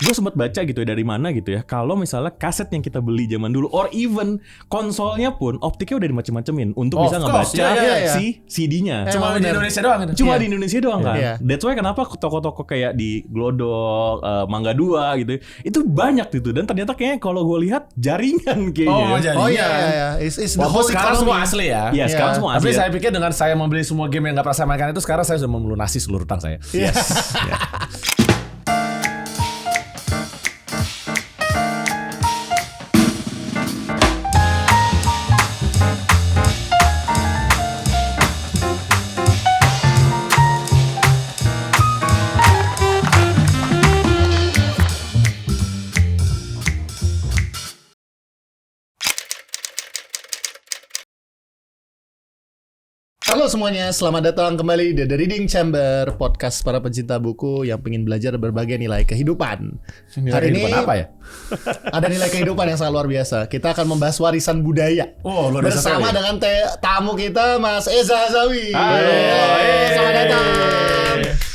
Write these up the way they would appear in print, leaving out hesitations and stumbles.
gue sempat baca gitu ya dari mana gitu ya, kalau misalnya kaset yang kita beli zaman dulu, or even konsolnya pun optiknya udah dimacem-macemin untuk bisa ngebaca si CD-nya. Cuma di Indonesia doang gitu. Cuma di Indonesia doang kan. Iya. That's why kenapa toko-toko kayak di Glodok, Mangga 2 gitu, itu banyak gitu. Dan ternyata kayaknya kalau gue lihat jaringan kayaknya. Oh iya. It's the whole Sekarang economy. semua asli ya. Iya, sekarang semua Tapi asli. saya pikir dengan saya membeli semua game yang nggak pernah saya mainkan itu, sekarang saya sudah melunasi seluruh utang saya. Yes. Halo semuanya, selamat datang kembali di The Reading Chamber, podcast para pencinta buku yang ingin belajar berbagai nilai kehidupan. Hari ini apa ya? ada nilai kehidupan yang sangat luar biasa. Kita akan membahas warisan budaya. Oh, luar biasa bersama sekali. dengan tamu kita, Mas Eza Hazawi. Halo. Selamat datang.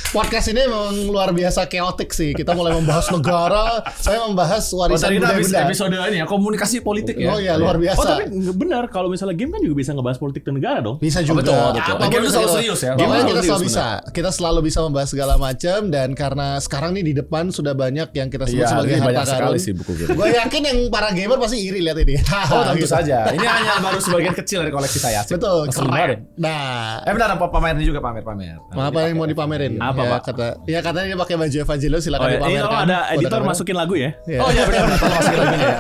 Podcast ini memang luar biasa chaotic sih. Kita mulai membahas negara, saya membahas warisan Tadi budaya habis benda. episode ini ya, komunikasi politik ya. Oh iya, luar biasa. Oh tapi benar, kalau misalnya game kan juga bisa ngebahas politik dan negara dong. Bisa juga. betul. Apapun Game itu bisa selalu kita- serius ya. Game Selalu kita serius, selalu bisa. Kita selalu bisa membahas segala macam, dan karena sekarang nih di depan sudah banyak yang kita sebut Iya, sebagai ini harta banyak sekali karun. sih buku gitu. Gue yakin yang para gamer pasti iri lihat ini. Oh tentu Gitu. saja. Ini hanya baru sebagian kecil dari koleksi saya. Asik. Betul, Seru banget. keren. Nah, Benar, pamerin juga pamer. apa yang mau dipamerin? Apa, ya, Pak? Katanya dia pakai baju Evangelion, silakan Oh, ya. Ini dipamerkan. kalau ada Buat editor teman-teman. masukin lagu ya. Iya. Oh iya benar. Tolong masukin lagunya ya.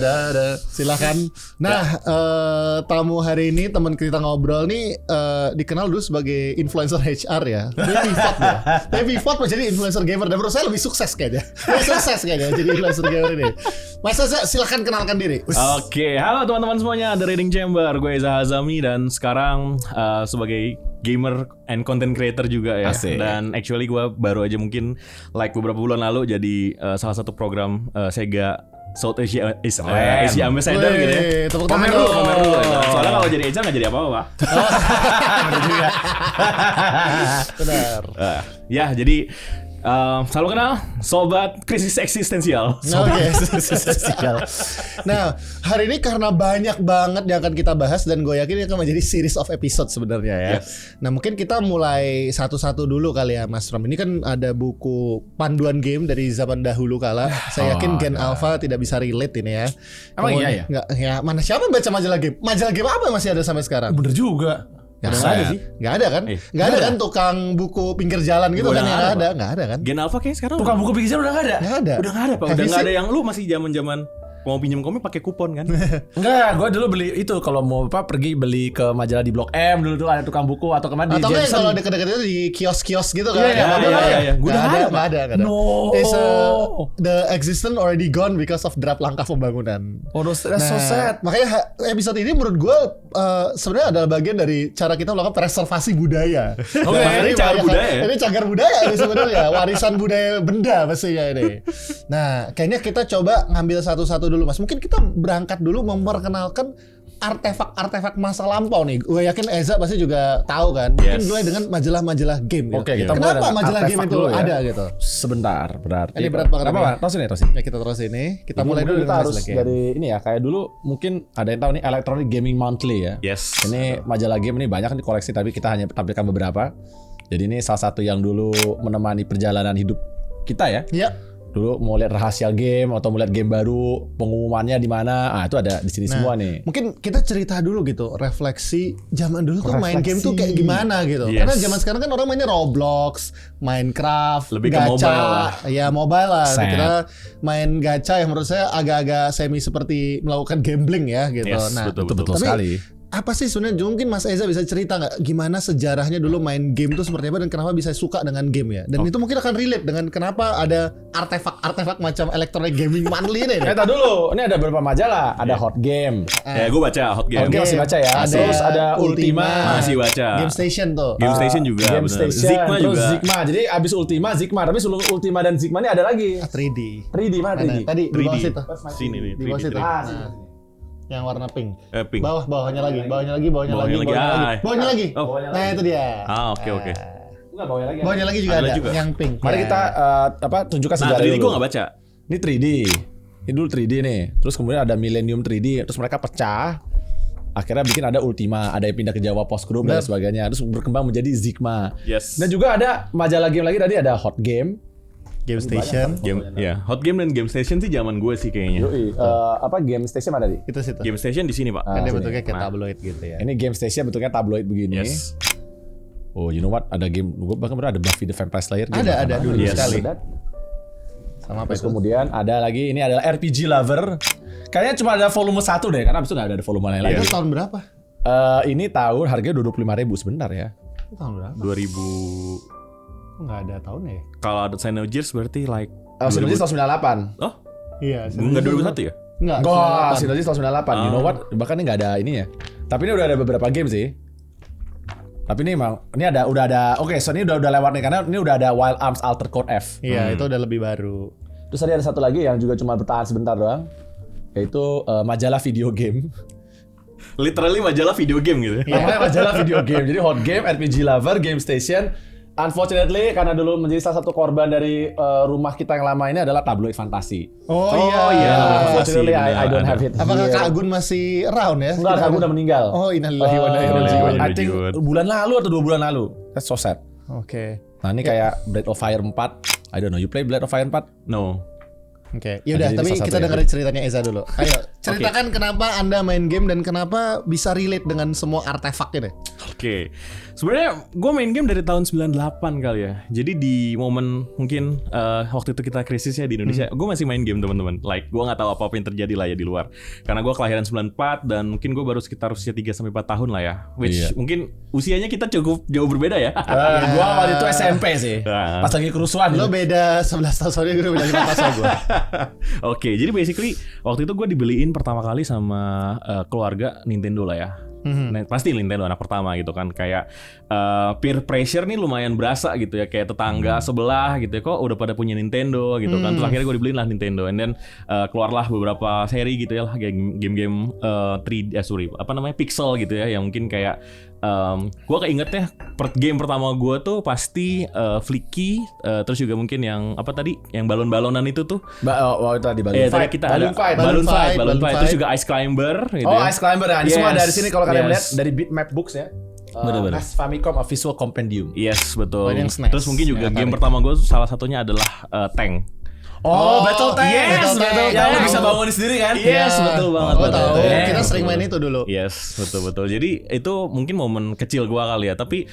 Ada. Silakan. Nah, tamu hari ini teman kita ngobrol nih dikenal dulu sebagai influencer HR ya. Dia pivot ya. Dia pivot menjadi influencer gamer, dan menurut saya lebih sukses kayaknya. Lebih sukses kayaknya jadi influencer gamer ini. Mas Eza, silakan kenalkan diri. Oke, halo teman-teman semuanya, The Reading Chamber. Gue Eza Hazami dan sekarang sebagai gamer and content creator juga ya. Asik. Dan actually gue baru aja mungkin like beberapa bulan lalu jadi salah satu program Sega South Asia Asia Ambassador gitu ya. Wih, tepuk tangan Pamer dulu, dong. pamer dulu. Soalnya kalau jadi HR nggak jadi apa-apa, Pak. Benar juga. Benar. Ya, jadi selalu kenal Sobat Krisis Eksistensial. Oke. Nah, hari ini karena banyak banget yang akan kita bahas, dan gue yakin ini akan menjadi series of episode sebenarnya ya. Nah, mungkin kita mulai satu-satu dulu kali ya, Mas Ram. Ini kan ada buku panduan game dari zaman dahulu kala. Saya yakin Gen Alpha tidak bisa relate ini ya. Emang iya ya? Nggak, ya, mana siapa yang baca majalah game? Majalah game apa yang masih ada sampai sekarang? Bener juga. Nggak Udah nggak ada ada. sih. Nggak ada kan? Nggak ada kan tukang buku pinggir jalan gitu Udah kan? nggak Nggak ada, ada. Nggak ada kan? Gen Alpha kayaknya sekarang Tukang buku pinggir jalan udah nggak ada. Nggak ada. udah nggak ada, Pak. Have Udah you nggak ada seen? yang lu masih zaman-zaman mau pinjam komik pakai kupon kan? Enggak, gue dulu beli itu kalau mau pergi beli ke majalah di Blok M dulu tuh ada tukang buku atau kemana di Atau nggak Jameson. kalau dekat-dekat itu di kios-kios gitu kan? Iya, Nggak ada, iya, nggak iya, ada. iya. Gua udah Nggak ada, nggak ada. No. It's the existence already gone because of draft langkah pembangunan. Oh, that's so sad. Makanya episode ini menurut gue sebenarnya adalah bagian dari cara kita melakukan preservasi budaya. Oke, ini cagar budaya ya? Ini cagar budaya ini sebenarnya, warisan budaya benda pastinya ini. Nah, kayaknya kita coba ngambil satu-satu dulu, Mas. Mungkin kita berangkat dulu memperkenalkan artefak-artefak masa lampau nih. Gue yakin Eza pasti juga tahu kan. Mungkin Yes. mulai dengan majalah-majalah game. Gitu. Oke, kita mulai Kenapa dengan majalah game artefak itu dulu ya. ada gitu? Sebentar, berarti. Ini berat banget Apa, ini. Pak? Terusin ya, terusin. Ya kita terus ini. Kita mulai dulu kita dengan harus majalah game. dari ini ya, kayak dulu mungkin ada yang tahu nih Electronic Gaming Monthly ya. Yes. Ini majalah game ini banyak di koleksi tapi kita hanya tampilkan beberapa. Jadi ini salah satu yang dulu menemani perjalanan hidup kita ya. Ya. Dulu mau lihat rahasia game atau mau lihat game baru, pengumumannya di mana. Ah, itu ada di sini semua nih. Mungkin kita cerita dulu gitu, refleksi zaman dulu tuh main game tuh kayak gimana gitu. Yes. Karena zaman sekarang kan orang mainnya Roblox, Minecraft, Lebih ke gacha, mobile lah. ya mobile lah. Set. Kita main gacha yang menurut saya agak-agak semi seperti melakukan gambling ya gitu. Yes, Nah, Betul Tapi, sekali. apa sih sebenarnya mungkin Mas Eza bisa cerita nggak gimana sejarahnya dulu main game tuh seperti apa dan kenapa bisa suka dengan game ya? Dan itu mungkin akan relate dengan kenapa ada artefak-artefak macam Electronic Gaming Monthly ini. Kita dulu, ini ada beberapa majalah. Ada Hot Game. Ya, gue baca Hot Game. Hot Game masih baca ya. Terus ada Ultima. Masih baca. Game Station tuh. Game Station juga. Game bener. Station, Zigma terus juga. Zigma. Jadi abis Ultima, Zigma. Tapi sebelum Ultima dan Zigma ini ada lagi. 3D. 3D mana 3D? Tadi di bawah 3D. situ. Sini nih. Di bawah 3D. situ. Ah, Nah, yang warna pink. Pink. Bawahnya lagi, bawahnya lagi, bawahnya Bawahnya lagi, lagi. bawahnya lagi. Bawahnya lagi. Oh. Nah, itu dia. Oke. Enggak, Enggak, Bawahnya lagi juga Ada ada, juga. yang pink. Mari Ya. kita tunjukkan Nah, sejarah tadi dulu. gue nggak baca. Ini 3D. Ini dulu 3D nih. Terus kemudian ada Millennium 3D. Terus mereka pecah. Akhirnya bikin ada Ultima, ada yang pindah ke Jawa Post Group dan sebagainya. Terus berkembang menjadi Zigma. Yes. Dan juga ada majalah game lagi tadi ada Hot Game. Game Station. Hot Game dan Game Station sih zaman gue sih kayaknya. Yoi, apa Game Station mana tadi? Itu situ. Game Station di sini, Pak. Kan dia sini. bentuknya kayak tabloid gitu ya. Ini Game Station bentuknya tabloid begini. Yes. Oh, you know what? Ada game, gue bahkan pernah ada Buffy the Vampire Slayer. game Ada pertama. dulu Yes. sekali. Ada. Sama apa Terus itu? kemudian ada lagi, ini adalah RPG Lover. Kayaknya cuma ada volume 1 deh, karena abis itu gak ada volume lain lagi. Itu tahun berapa? Ini tahun harganya udah 25.000 sebentar ya. Itu tahun berapa? 2000. Kok nggak ada tahunnya ya? Kalau ada Xenogears berarti like. Synology tahun 98. Oh, Iya. enggak 2001 ya? Enggak. Enggak, Synology tahun 98. You know Oh. what? Bahkan ini nggak ada ininya. Tapi ini udah ada beberapa game sih. Tapi ini emang udah ada. Oke, so ini udah lewat nih karena ini udah ada Wild Arms Alter Code F. Iya, itu udah lebih baru. Terus tadi ada satu lagi yang juga cuma bertahan sebentar doang, yaitu majalah video game. Literally majalah video game gitu. Namanya majalah video game. Jadi Hot Game, RPG Lover, Game Station. Unfortunately, karena dulu menjadi salah satu korban dari rumah kita yang lama ini adalah tabloid fantasi. Oh, iya. Unfortunately, I don't have it. Apakah here. Kak Agun masih around ya? Enggak, Kak Agun udah meninggal. Oh, innalillahi wa inna ilaihi raji'un. I think bulan lalu atau 2 bulan lalu. That's so sad. Oke. Nah, ini kayak Breath of Fire 4. I don't know, you play Breath of Fire 4? No. Oke, yaudah. Jadi ini Tapi salah kita satu dengerin ceritanya Eza dulu. Ayo, ceritakan kenapa Anda main game dan kenapa bisa relate dengan semua artefak ini. Oke. Sebenarnya gue main game dari tahun 98 kali ya. Jadi di momen mungkin waktu itu kita krisis ya di Indonesia, gue masih main game teman-teman. Like gue nggak tahu apa yang terjadi lah ya di luar. Karena gue kelahiran 94 dan mungkin gue baru sekitar usia 3 sampai 4 tahun lah ya. Which mungkin usianya kita cukup jauh berbeda ya. Gua waktu itu SMP sih. Nah. Pas lagi kerusuhan. Lo beda 11 tahun, soalnya gue udah beda 5 tahun sama gue. Oke, jadi basically waktu itu gue dibeliin pertama kali sama keluarga Nintendo lah ya. Nah, pasti Nintendo anak pertama gitu kan. Kayak peer pressure nih lumayan berasa gitu ya. Kayak tetangga sebelah gitu ya, kok udah pada punya Nintendo gitu kan. Terus akhirnya gue dibeliin lah Nintendo. And then keluarlah beberapa seri gitu ya lah, game-game 3D, apa namanya, pixel gitu ya. Yang mungkin kayak gue keingetnya game pertama gue tuh pasti Flicky, terus juga mungkin yang apa tadi, yang balon-balonan itu tuh. Itu tadi Balloon Tadi Fight. kita Balloon ada Fight. Balloon Fight, Balloon Fight. terus juga Ice Climber gitu Oh, ya. Ice Climber ya. Ini semua Yes, dari sini kalau kalian yes. lihat dari Bitmap Books ya. Bener-bener. As Famicom A Visual Compendium. Yes, betul. Oh, ini yang SNES. Terus mungkin juga Yang game Atari. pertama gue salah satunya adalah Tank. Oh, Battle Tank. yes, Battle Yang lu Tank. bisa bangun sendiri kan? Yes, betul banget. Gue tahu. Betul. Kita sering main itu dulu. Yes, betul. Jadi itu mungkin momen kecil gua kali ya, tapi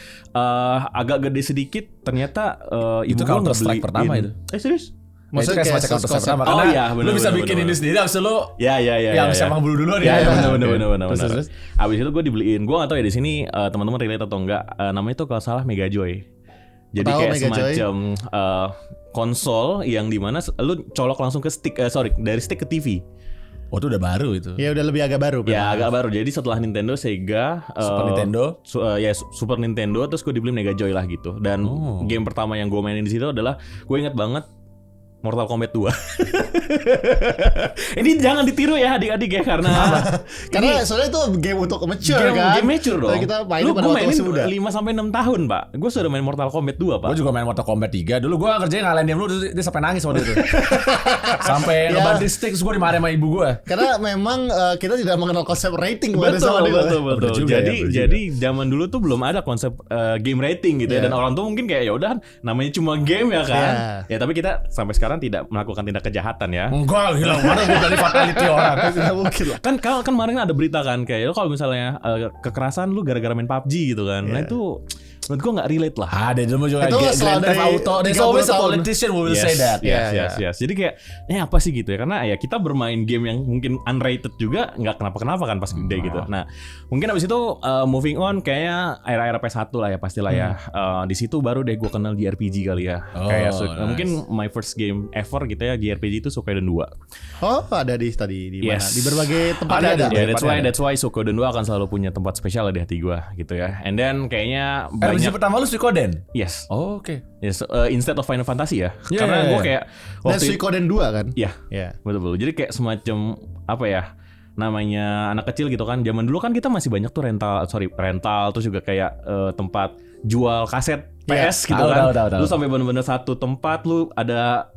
agak gede sedikit ternyata ibu Itu gua Counter-Strike ngebeliin. pertama itu. Serius? Maksudnya itu kayak semacam Counter-Strike konsep- pertama Oh, karena iya, lu bener, bisa bener, bikin bener. ini sendiri abis itu lu Ya. yang siapa bulu duluan ya. Bener. Terus. Abis itu gue dibeliin. Gue gak tahu ya di sini teman-teman relate atau enggak. Namanya itu kalau salah Mega Joy. Jadi Tahu kayak Mega Joy? semacam konsol yang dimana lu colok langsung ke stick, dari stick ke TV. Oh, itu udah baru itu. Ya udah lebih agak baru. Ya agak baru. Jadi setelah Nintendo, Sega, Super Nintendo. Super Nintendo, terus gue dibeli Mega Joy lah gitu. Dan game pertama yang gue mainin di situ adalah, gue inget banget, Mortal Kombat 2. Ini jangan ditiru ya adik-adik ya, karena Karena soalnya itu game untuk mature game, kan. game mature dong. Tapi kita mainin pada Gue waktu mainin masih muda. 5-6 tahun, Pak. Gue sudah main Mortal Kombat 2, Pak. Gue juga main Mortal Kombat 3. Dulu gue kerjain ngalahin dia dulu, dia sampai nangis waktu itu. Sampai Ya. ngebanting stick, terus gue dimarahin sama ibu gue. Karena memang kita tidak mengenal konsep rating pada zaman dulu. Betul. Bener juga ya, Jadi bener juga. jadi zaman dulu tuh belum ada konsep game rating gitu ya, Iya. dan orang tuh mungkin kayak ya udah namanya cuma game ya kan. Iya. Ya tapi kita sampai sekarang tidak melakukan tindak kejahatan ya. Enggak, gila. Mana gue dari fatality orang. Tidak mungkin lah. Kan kemarin ada berita kan kayak lo kalau misalnya kekerasan lu gara-gara main PUBG gitu kan. Nah itu menurut gua nggak relate lah. Ada dulu juga Itu Grand selalu Theft dari Auto. There's 30 always a tahun. politician who will say that. Iya. Jadi kayak ini apa sih gitu ya, karena ya kita bermain game yang mungkin unrated juga nggak kenapa-kenapa kan pas gede gitu. Nah mungkin abis itu moving on kayaknya era-era PS1 lah ya pastilah ya. Di situ baru deh gue kenal JRPG kali ya. Oh, Kayak nice. mungkin my first game ever gitu ya JRPG itu Suikoden 2. Oh, ada di tadi di mana? Yes. Di berbagai tempat Ada. ada. Ya Tempatnya that's why Suikoden 2 akan selalu punya tempat spesial di hati gue gitu ya. And then kayaknya RPG banyak. pertama lu Suikoden? Yes. Oh, oke. Yes, instead of Final Fantasy ya. Yeah, Karena yeah, gue yeah. kayak Dan Suikoden 2 kan? Iya. Iya. Betul. Jadi kayak semacam apa ya? Namanya anak kecil gitu kan. Zaman dulu kan kita masih banyak tuh rental terus juga kayak tempat jual kaset PS gitu Tahu, kan. tahu. Lu sampai bener-bener satu tempat lu ada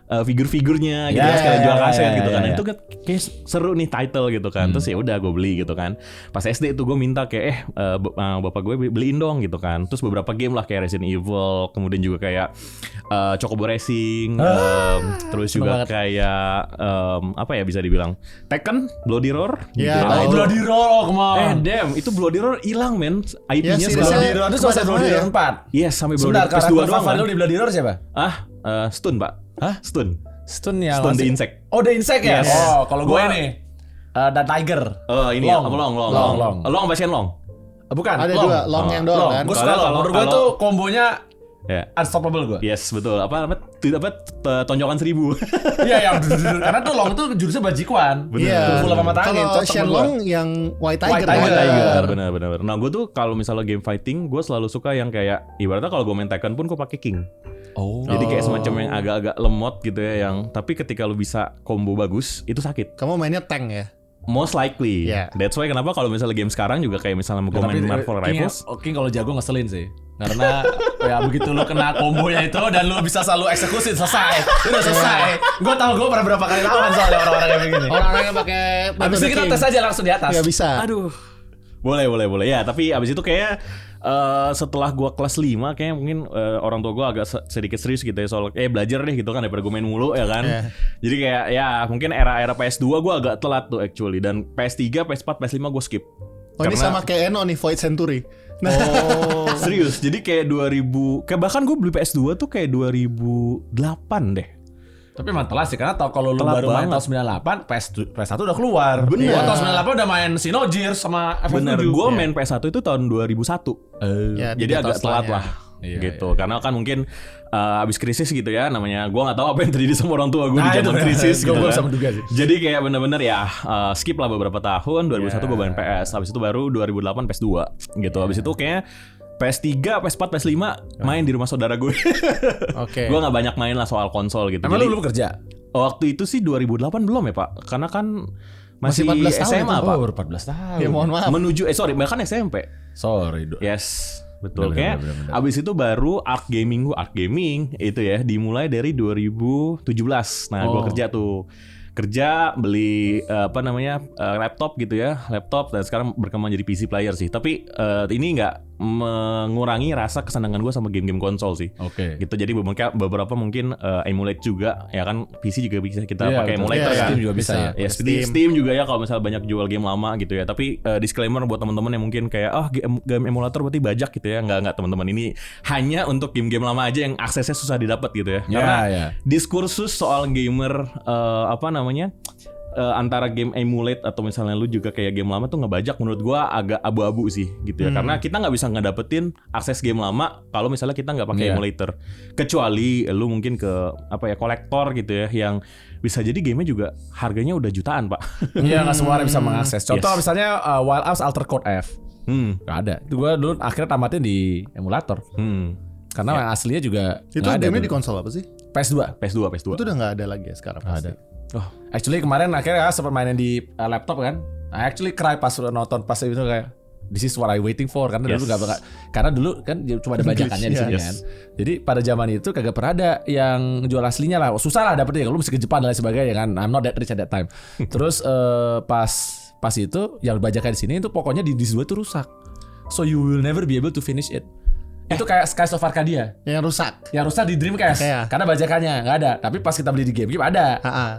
figur-figurnya gitu Ya, sekalian jual kaset ya, gitu kan. ya. Itu kan kayak seru nih title gitu kan. Terus ya udah gue beli gitu kan. Pas SD itu gue minta kayak bapak gue beliin dong gitu kan. Terus beberapa game lah kayak Resident Evil, kemudian juga kayak Chocobo Racing, terus juga kayak apa ya bisa dibilang Tekken, Bloody Roar gitu. Ya, Nah, itu Bloody Roar, come on. damn, itu Bloody Roar hilang men. IP-nya Ya, sekarang. Bloody Roar itu selesai Bloody Roar 4. Yes, sampai Bloody Sebentar, Roar PS2 karakter doang favorit kan. lu di Bloody Roar siapa? Stun pak. Hah? Stun yang the masih- Insect. Oh, The Insect ya? Yes. Oh, kalau gue Gua- ini The Tiger. Ini Long. Long Passion Long. Bukan, Ada dua long yang doang kan. Gue suka Kalau- Long. Menurut gue kalau- tuh kombonya Ya. unstoppable gue. Yes, betul. Tonjokan 1000. Iya, yang karena tuh Long tuh jurusnya bajikuan. Iya. Full sama tangan. Kalau Shenlong yang White Tiger. White Tiger. kan? Benar. Nah, gue tuh kalau misalnya game fighting, gue selalu suka yang kayak ibaratnya kalau gue main Tekken pun gue pakai King. Oh. Jadi kayak semacam yang agak-agak lemot gitu ya, yang tapi ketika lu bisa combo bagus itu sakit. Kamu mainnya tank ya? Most likely. Yeah. That's why kenapa kalau misalnya game sekarang juga kayak misalnya gue main Marvel Rivals. King kalau jago ngeselin sih. Karena ya begitu lu kena kombonya itu dan lu bisa selalu eksekusi selesai. Udah selesai. Gue tahu gue pernah berapa kali lawan soalnya orang-orang kayak begini. Orang-orang yang pakai Abis itu kita tes aja langsung di atas. Gak bisa. Aduh. Boleh. Ya, tapi abis itu kayak setelah gua kelas 5 kayak mungkin orang tua gua agak sedikit serius gitu ya soal belajar deh gitu kan daripada gua main mulu ya kan. Yeah. Jadi kayak ya mungkin era PS2 gua agak telat tuh actually, dan PS3, PS4, PS5 gua skip. Oh ini sama kayak Eno nih, Void Century. Nah, Serius. Jadi kayak 2000, kayak bahkan gua beli PS2 tuh kayak 2008 deh. Tapi emang telat sih karena tau kalau lu Telat baru main banget. tahun 98, PS1 udah keluar. Bener. Gua tahun 98 udah main Xenogears sama FF7. Bener, gua main PS1 itu tahun 2001. ya, Jadi 3 tahun agak telat setelahnya. lah. Iya, Gitu. Karena kan mungkin abis krisis gitu ya namanya. Gua nggak tahu apa yang terjadi sama orang tua gue Nah, di zaman itu krisis bener. gitu Gua kan. bisa menduga sih. Jadi kayak bener-bener ya skip lah beberapa tahun. 2001 gue main PS. Habis itu baru 2008 PS2 gitu. Habis itu kayaknya PS3, PS4, PS5 main di rumah saudara gue. Oke. Gue nggak banyak main lah soal konsol gitu. Emang Jadi, lu belum kerja? waktu itu sih 2008 belum ya Pak? Karena kan masih 14 tahun SMA itu. Pak. Oh, baru 14 tahun. Ya mohon maaf. Menuju bahkan SMP. Sorry, Do. Yes, betul. Bener, Kayak bener. abis itu baru art gaming itu ya dimulai dari 2017. Nah, gua kerja beli laptop gitu ya, laptop, dan sekarang berkembang jadi PC player sih. Tapi ini nggak mengurangi rasa kesenangan gue sama game-game konsol sih. Oke. Gitu, jadi beberapa mungkin emulate juga ya kan, PC juga bisa kita Iya, pakai betul. emulator Iya, kan. Steam juga bisa ya. Ya, Steam juga ya kalau misalnya banyak jual game lama gitu ya. Tapi disclaimer buat teman-teman yang mungkin kayak game emulator berarti bajak gitu ya. Enggak teman-teman, ini hanya untuk game-game lama aja yang aksesnya susah didapat gitu ya. Karena ya. diskursus soal gamer antara game emulate atau misalnya lu juga kayak game lama tuh ngebajak, menurut gua agak abu-abu sih gitu ya. Karena kita nggak bisa ngedapetin akses game lama kalau misalnya kita nggak pakai Iya. emulator. Kecuali lu mungkin ke kolektor gitu ya, yang bisa jadi gamenya juga harganya udah jutaan Pak. Iya, nggak semua orang bisa mengakses. Contoh Yes. misalnya Wild Arms Alter Code F. Nggak ada. Itu gue dulu akhirnya tamatin di emulator. Karena yang aslinya juga Itu nggak ada gamenya dulu. di konsol apa sih? PS2. PS2. Itu udah nggak ada lagi ya sekarang. Nggak pasti. ada. Actually kemarin akhirnya sempat mainin di laptop kan. I actually cry pas nonton pas itu kayak this is what I waiting for, karena dulu Yes. karena dulu kan cuma ada bajakannya di sini Yes. kan. Jadi pada zaman itu kagak pernah ada yang jual aslinya lah. Susah lah dapetnya, lu mesti ke Jepang dan lain sebagainya kan. I'm not that rich at that time. Terus pas itu yang bajakan di sini itu pokoknya di disk 2 itu rusak. So you will never be able to finish it. Itu kayak Skies of Arcadia. Yang rusak. Yang rusak di Dreamcast. Iya. Karena bajakannya nggak ada. Tapi pas kita beli di GameCube ada.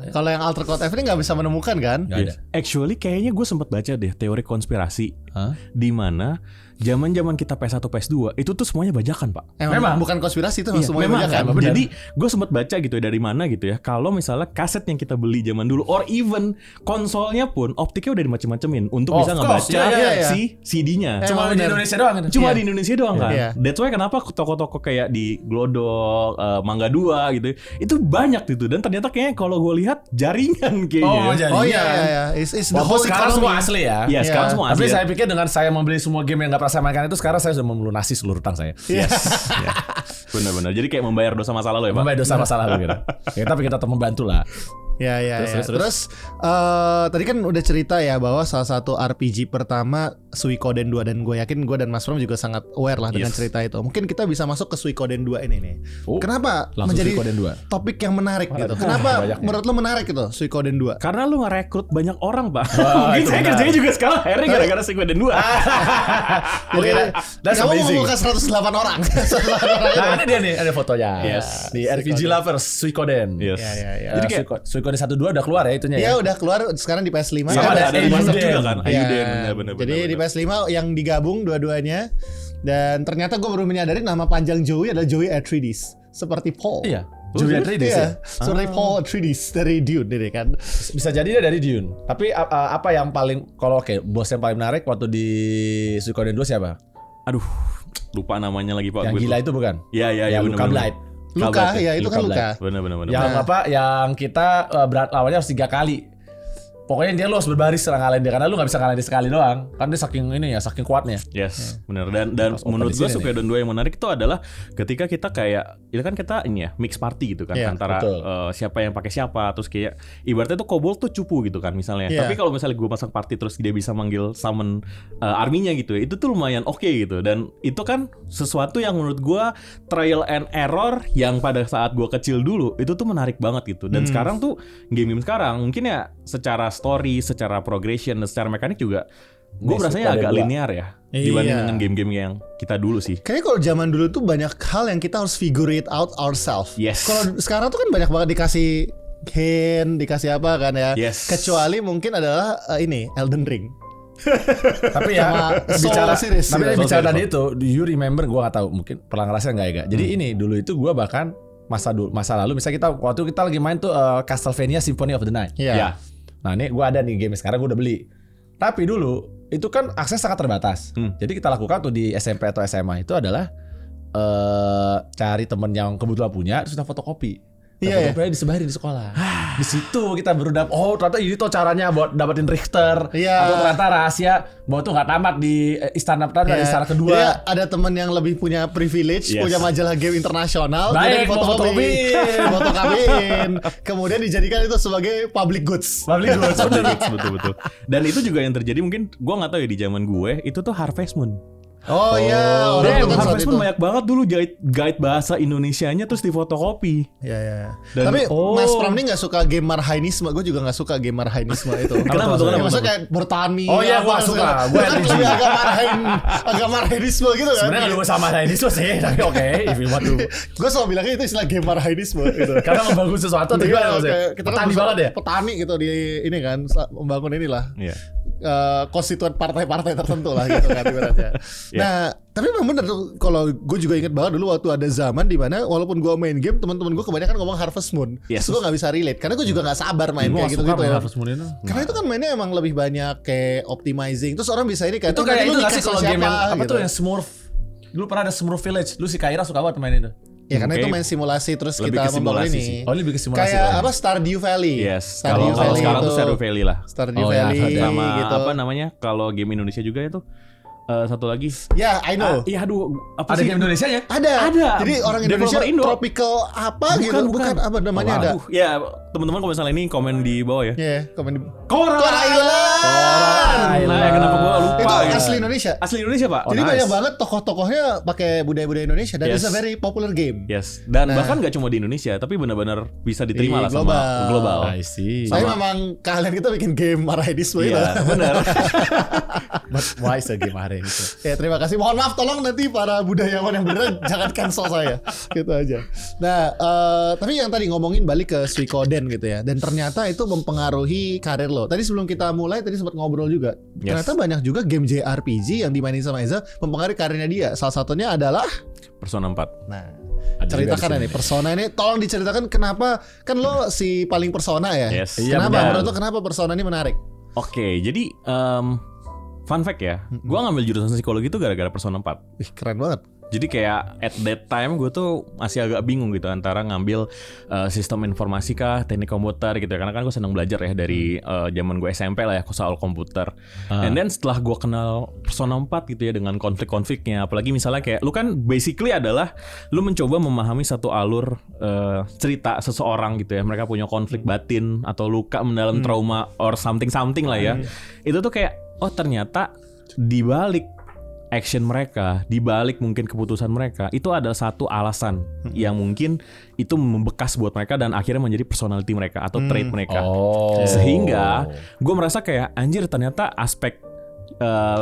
Kalau yang Alter Code F ini nggak bisa menemukan kan? Nggak ada. Actually kayaknya gue sempat baca deh teori konspirasi Hah? di mana zaman kita PS1 PS2 itu tuh semuanya bajakan Pak. Memang. bukan konspirasi itu Iya, semuanya memang banyak kan. kan. benar. Jadi gue sempat baca gitu ya dari mana gitu ya. Kalau misalnya kaset yang kita beli zaman dulu, or even konsolnya pun optiknya udah dimacem-macemin untuk Of bisa course, ngebaca iya. si CD-nya. Cuma Emang di benar. Indonesia doang kan? Cuma Iya. di Indonesia doang kan. Iya. That's why kenapa toko-toko kayak di Glodok, Mangga 2 gitu, itu banyak gitu. Dan ternyata kayaknya kalau gue lihat jaringan kayaknya. Oh, jadi Oh iya. It's the Walaupun whole sekarang economy. semua asli ya. Iya, sekarang Iya. semua Tapi asli. saya pikir dengan saya membeli semua game yang nggak pernah saya mainkan itu, sekarang saya sudah melunasi seluruh utang saya. Iya. Benar-benar. Jadi kayak membayar dosa masa lalu ya Pak. Membayar dosa masa lalu gitu. Ya, tapi kita tetap membantu lah. Ya. Terus. Tadi kan udah cerita ya bahwa salah satu RPG pertama Suikoden 2, dan gue yakin gue dan Mas Pram juga sangat aware lah dengan cerita itu. Mungkin kita bisa masuk ke Suikoden 2 ini nih. Kenapa langsung menjadi Suikoden 2? topik yang menarik gitu? Kenapa menurut lo menarik gitu Suikoden 2? Karena lu ngerekrut banyak orang, Pak. itu Mungkin saya benar. kerjanya juga sekarang hiring gara-gara Suikoden 2. Oke, that's Kamu amazing. membuka 108 orang. Nah, ini dia nih, ada fotonya. Yes. Di RPG Lovers Suikoden. Yes. Ya. Jadi kayak Suikoden 1 2 udah keluar ya itunya Ya ya. udah keluar sekarang di PS5. Sama ada Ayuden. WhatsApp juga kan. Ya, Ayuden, benar. jadi di PS5 yang digabung dua-duanya, dan ternyata gue baru menyadari nama panjang Joey adalah Joey Atreides, seperti Paul. Iya. Julian Atreides ya. Seperti Paul Atreides dari Dune ini kan. Bisa jadi dia dari Dune. Tapi apa yang paling kalau bos yang paling menarik waktu di Suikoden 2 siapa? Aduh, lupa namanya lagi, Pak. Yang Gue gila tuh. itu bukan? Iya, Yang Luka Blight. Luka, ya itu kan Luka. Benar. Yang yang kita berat lawannya harus 3 kali. Pokoknya dia lu harus berbaris setelah ngalahin dia, karena lu gak bisa ngalahin dia sekali doang. Kan dia saking saking kuatnya. Yes, benar. Dan Pas menurut open di gue sini Suikoden 2 yang menarik itu adalah ketika kita kayak itu kan kita ini ya mix party gitu kan, Iya, antara betul. siapa yang pakai siapa, terus kayak ibaratnya tuh kobold tuh cupu gitu kan misalnya. Iya. Tapi kalau misalnya gue masang party terus dia bisa manggil summon arminya gitu ya, itu tuh lumayan oke gitu. Dan itu kan sesuatu yang menurut gue trial and error yang pada saat gue kecil dulu itu tuh menarik banget gitu. Dan sekarang tuh game sekarang mungkin ya secara story, secara progression, dan secara mekanik juga gue Ini rasanya Suikoden agak 2. linear ya dibanding dengan game-game yang kita dulu sih. Kayaknya kalau zaman dulu tuh banyak hal yang kita harus figure it out ourselves. Yes. Kalau sekarang tuh kan banyak banget dikasih hint, dikasih apa kan ya. Yes. Kecuali mungkin adalah ini Elden Ring. Tapi ya Sama bicara Soul series, tapi ya. bicara Soul tadi itu, do you remember, gua gak tahu mungkin pernah ngerasain enggak ya. Jadi ini dulu itu gua bahkan masa lalu misalnya waktu kita lagi main tuh Castlevania Symphony of the Night. Iya. Ya. Nah, ini gua ada nih game sekarang gua udah beli. Tapi dulu itu kan akses sangat terbatas. Jadi kita lakukan tuh di SMP atau SMA itu adalah cari temen yang kebetulan punya terus kita fotokopi. Iya, Fotokopinya disebarin di sekolah. Di situ kita baru ternyata ini tuh caranya buat dapetin Richter. Iya. Atau ternyata rahasia bahwa tuh nggak tamat di istana pertama, di istana Jadi kedua. ada teman yang lebih punya privilege, Yes. punya majalah game internasional, Baik, mau fotokopiin, kemudian dijadikan itu sebagai public goods. Public goods. Betul. Dan itu juga yang terjadi mungkin gue nggak tahu ya di zaman gue itu tuh Harvest Moon. Oh iya, orang Damn, itu kan saat Harvest itu. Moon banyak banget dulu guide bahasa Indonesianya terus difotokopi. Ya. Dan- Tapi oh. Mas Pram ini nggak suka game marhainisme. Gue juga nggak suka game marhainisme itu. Kenapa tuh? Ya, maksudnya kayak bertani. Oh iya, apa, gua suka. segala. Gua Kan RPG. lebih agak marhainisme gitu kan. Sebenarnya kalau sama saya ini sih, tapi oke, if you want to. Gue selalu bilangnya itu istilah game marhainisme gitu. Karena membangun sesuatu atau gimana maksudnya? Kayak kita kan Petani banget ya? Petani gitu di ini kan membangun inilah Iya. konstituen partai-partai tertentu lah gitu kan ibaratnya. Nah, tapi memang bener tuh, kalau gue juga inget banget dulu waktu ada zaman di mana walaupun gue main game, teman-teman gue kebanyakan ngomong Harvest Moon. Yes. Terus gue nggak bisa relate karena gue juga nggak sabar main Gua kayak suka gitu-gitu main ya. Harvest Moon itu. Karena itu kan mainnya emang lebih banyak kayak optimizing. Terus orang bisa ini kayak Itu kayak itu nggak sih kalau game yang apa gitu. tuh yang Smurf? Dulu pernah ada Smurf Village. Lu si Kaira suka banget main itu. Ya karena Oke. itu main simulasi terus Lebih kita ke membangun simulasi ini. sih. Oh, ini lebih ke simulasi. Kayak oh. apa Stardew Valley. Yes. Stardew Kalau Valley sekarang tuh itu- Stardew Valley lah. Stardew Oh, ya, Valley Sama gitu. apa namanya? Kalau game Indonesia juga itu satu lagi. Ya, I know. Iya, aduh, apa Ada sih? game Indonesia ya? Ada. Ada. Jadi orang Indonesia Developer Indo. tropical apa Bukan, gitu. bukan. Apa namanya ada. Aduh, ya teman-teman kalau misalnya ini komen di bawah ya. Ya, komen di Coral Island. Nah, kenapa gua lupa Itu ya? asli Indonesia. Asli Indonesia, Pak. Jadi nice. banyak banget tokoh-tokohnya pakai budaya-budaya Indonesia dan Yes. it's a very popular game. Yes. Dan Nah. bahkan nggak cuma di Indonesia, tapi benar-benar bisa Di diterima lah global. sama global. I see. Saya memang kalian kita bikin game marahidisme itu. Iya, benar. But why is a game hari itu? Ya terima kasih. Mohon maaf, tolong nanti para budayawan yang beneran jangan cancel saya. Gitu aja. Nah, tapi yang tadi ngomongin balik ke Suikoden gitu ya. Dan ternyata itu mempengaruhi karir lo. Tadi sebelum kita mulai tadi sempat ngobrol juga. Yes. Ternyata banyak juga game JRPG yang dimainin sama Eza mempengaruhi karirnya dia. Salah satunya adalah Persona 4. nah, Ada ceritakan juga di ini Persona ini, tolong diceritakan kenapa, kan lo si paling Persona ya. Yes. Iya, Kenapa benar. menurut lo kenapa Persona ini menarik? Oke, jadi fun fact ya, gua ngambil jurusan psikologi itu gara-gara Persona 4. Ih, keren banget. Jadi kayak at that time gue tuh masih agak bingung gitu antara ngambil sistem informasi kah, teknik komputer gitu ya. Karena kan gue senang belajar ya dari zaman gue SMP lah ya soal komputer. And then setelah gue kenal Persona 4 gitu ya dengan konflik-konfliknya, apalagi misalnya kayak lu kan basically adalah lu mencoba memahami satu alur cerita seseorang gitu ya. Mereka punya konflik batin atau luka mendalam trauma or something lah ya. Itu tuh kayak oh ternyata di balik action mereka, di balik mungkin keputusan mereka itu ada satu alasan yang mungkin itu membekas buat mereka dan akhirnya menjadi personality mereka atau trait mereka. Sehingga gue merasa kayak anjir ternyata aspek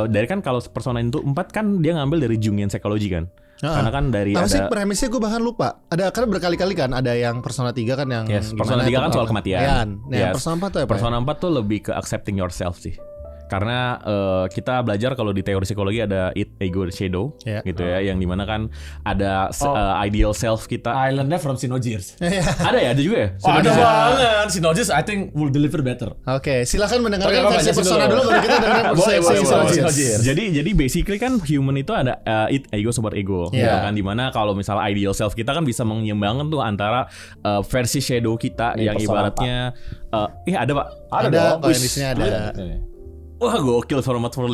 dari kan kalau Persona itu 4 kan dia ngambil dari Jungian psychology kan. Karena kan dari tapi ada sih premisnya gue bahkan lupa. Ada kan berkali-kali kan ada yang Persona 3 kan yang Persona 3 kan soal kematian. Nah, Persona 4 tuh apa? Persona 4 tuh lebih ke accepting yourself sih. Karena kita belajar kalau di teori psikologi ada ego shadow gitu ya, yang dimana kan ada ideal self kita. Islandnya from Xenogears. Ada ya, ada juga ya. Ada banget. Xenogears I think will deliver better. Oke, silakan mendengarkan versi Persona dulu baru kita dengar versi Xenogears. Jadi basically kan human itu ada ego super ego, gitu kan, dimana kalau misalnya ideal self kita kan bisa menyeimbangkan tuh antara versi shadow kita yang ibaratnya ada pak. Ada kalau yang di sini ada. Wah gokil format 5.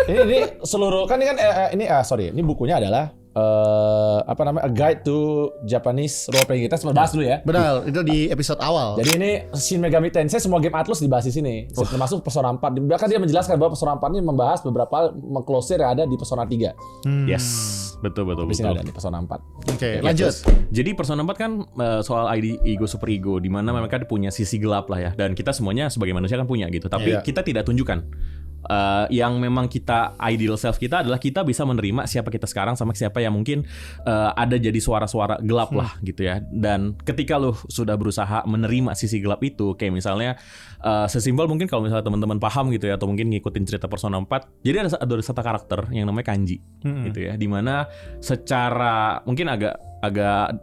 ini seluruh kan ini bukunya adalah A Guide to Japanese Role Playing. Kita sempat bahas dulu ya. Benar, itu di episode awal. Jadi ini Shin Megami Tensei semua game Atlus dibahas di sini, termasuk Persona 4. Bahkan dia menjelaskan bahwa Persona 4 ini membahas beberapa closure yang ada di Persona 3. Yes, betul. Di sini ada di Persona 4. Oke, lanjut. Jadi Persona 4 kan soal ego super ego, di mana mereka punya sisi gelap lah ya, dan kita semuanya sebagai manusia kan punya gitu, tapi kita tidak tunjukkan. Yang memang kita ideal self kita adalah kita bisa menerima siapa kita sekarang sama siapa yang mungkin ada jadi suara-suara gelap lah gitu ya. Dan ketika lu sudah berusaha menerima sisi gelap itu, kayak misalnya sesimpel mungkin kalau misalnya teman-teman paham gitu ya, atau mungkin ngikutin cerita Persona 4, jadi ada satu karakter yang namanya Kanji gitu ya, dimana secara mungkin agak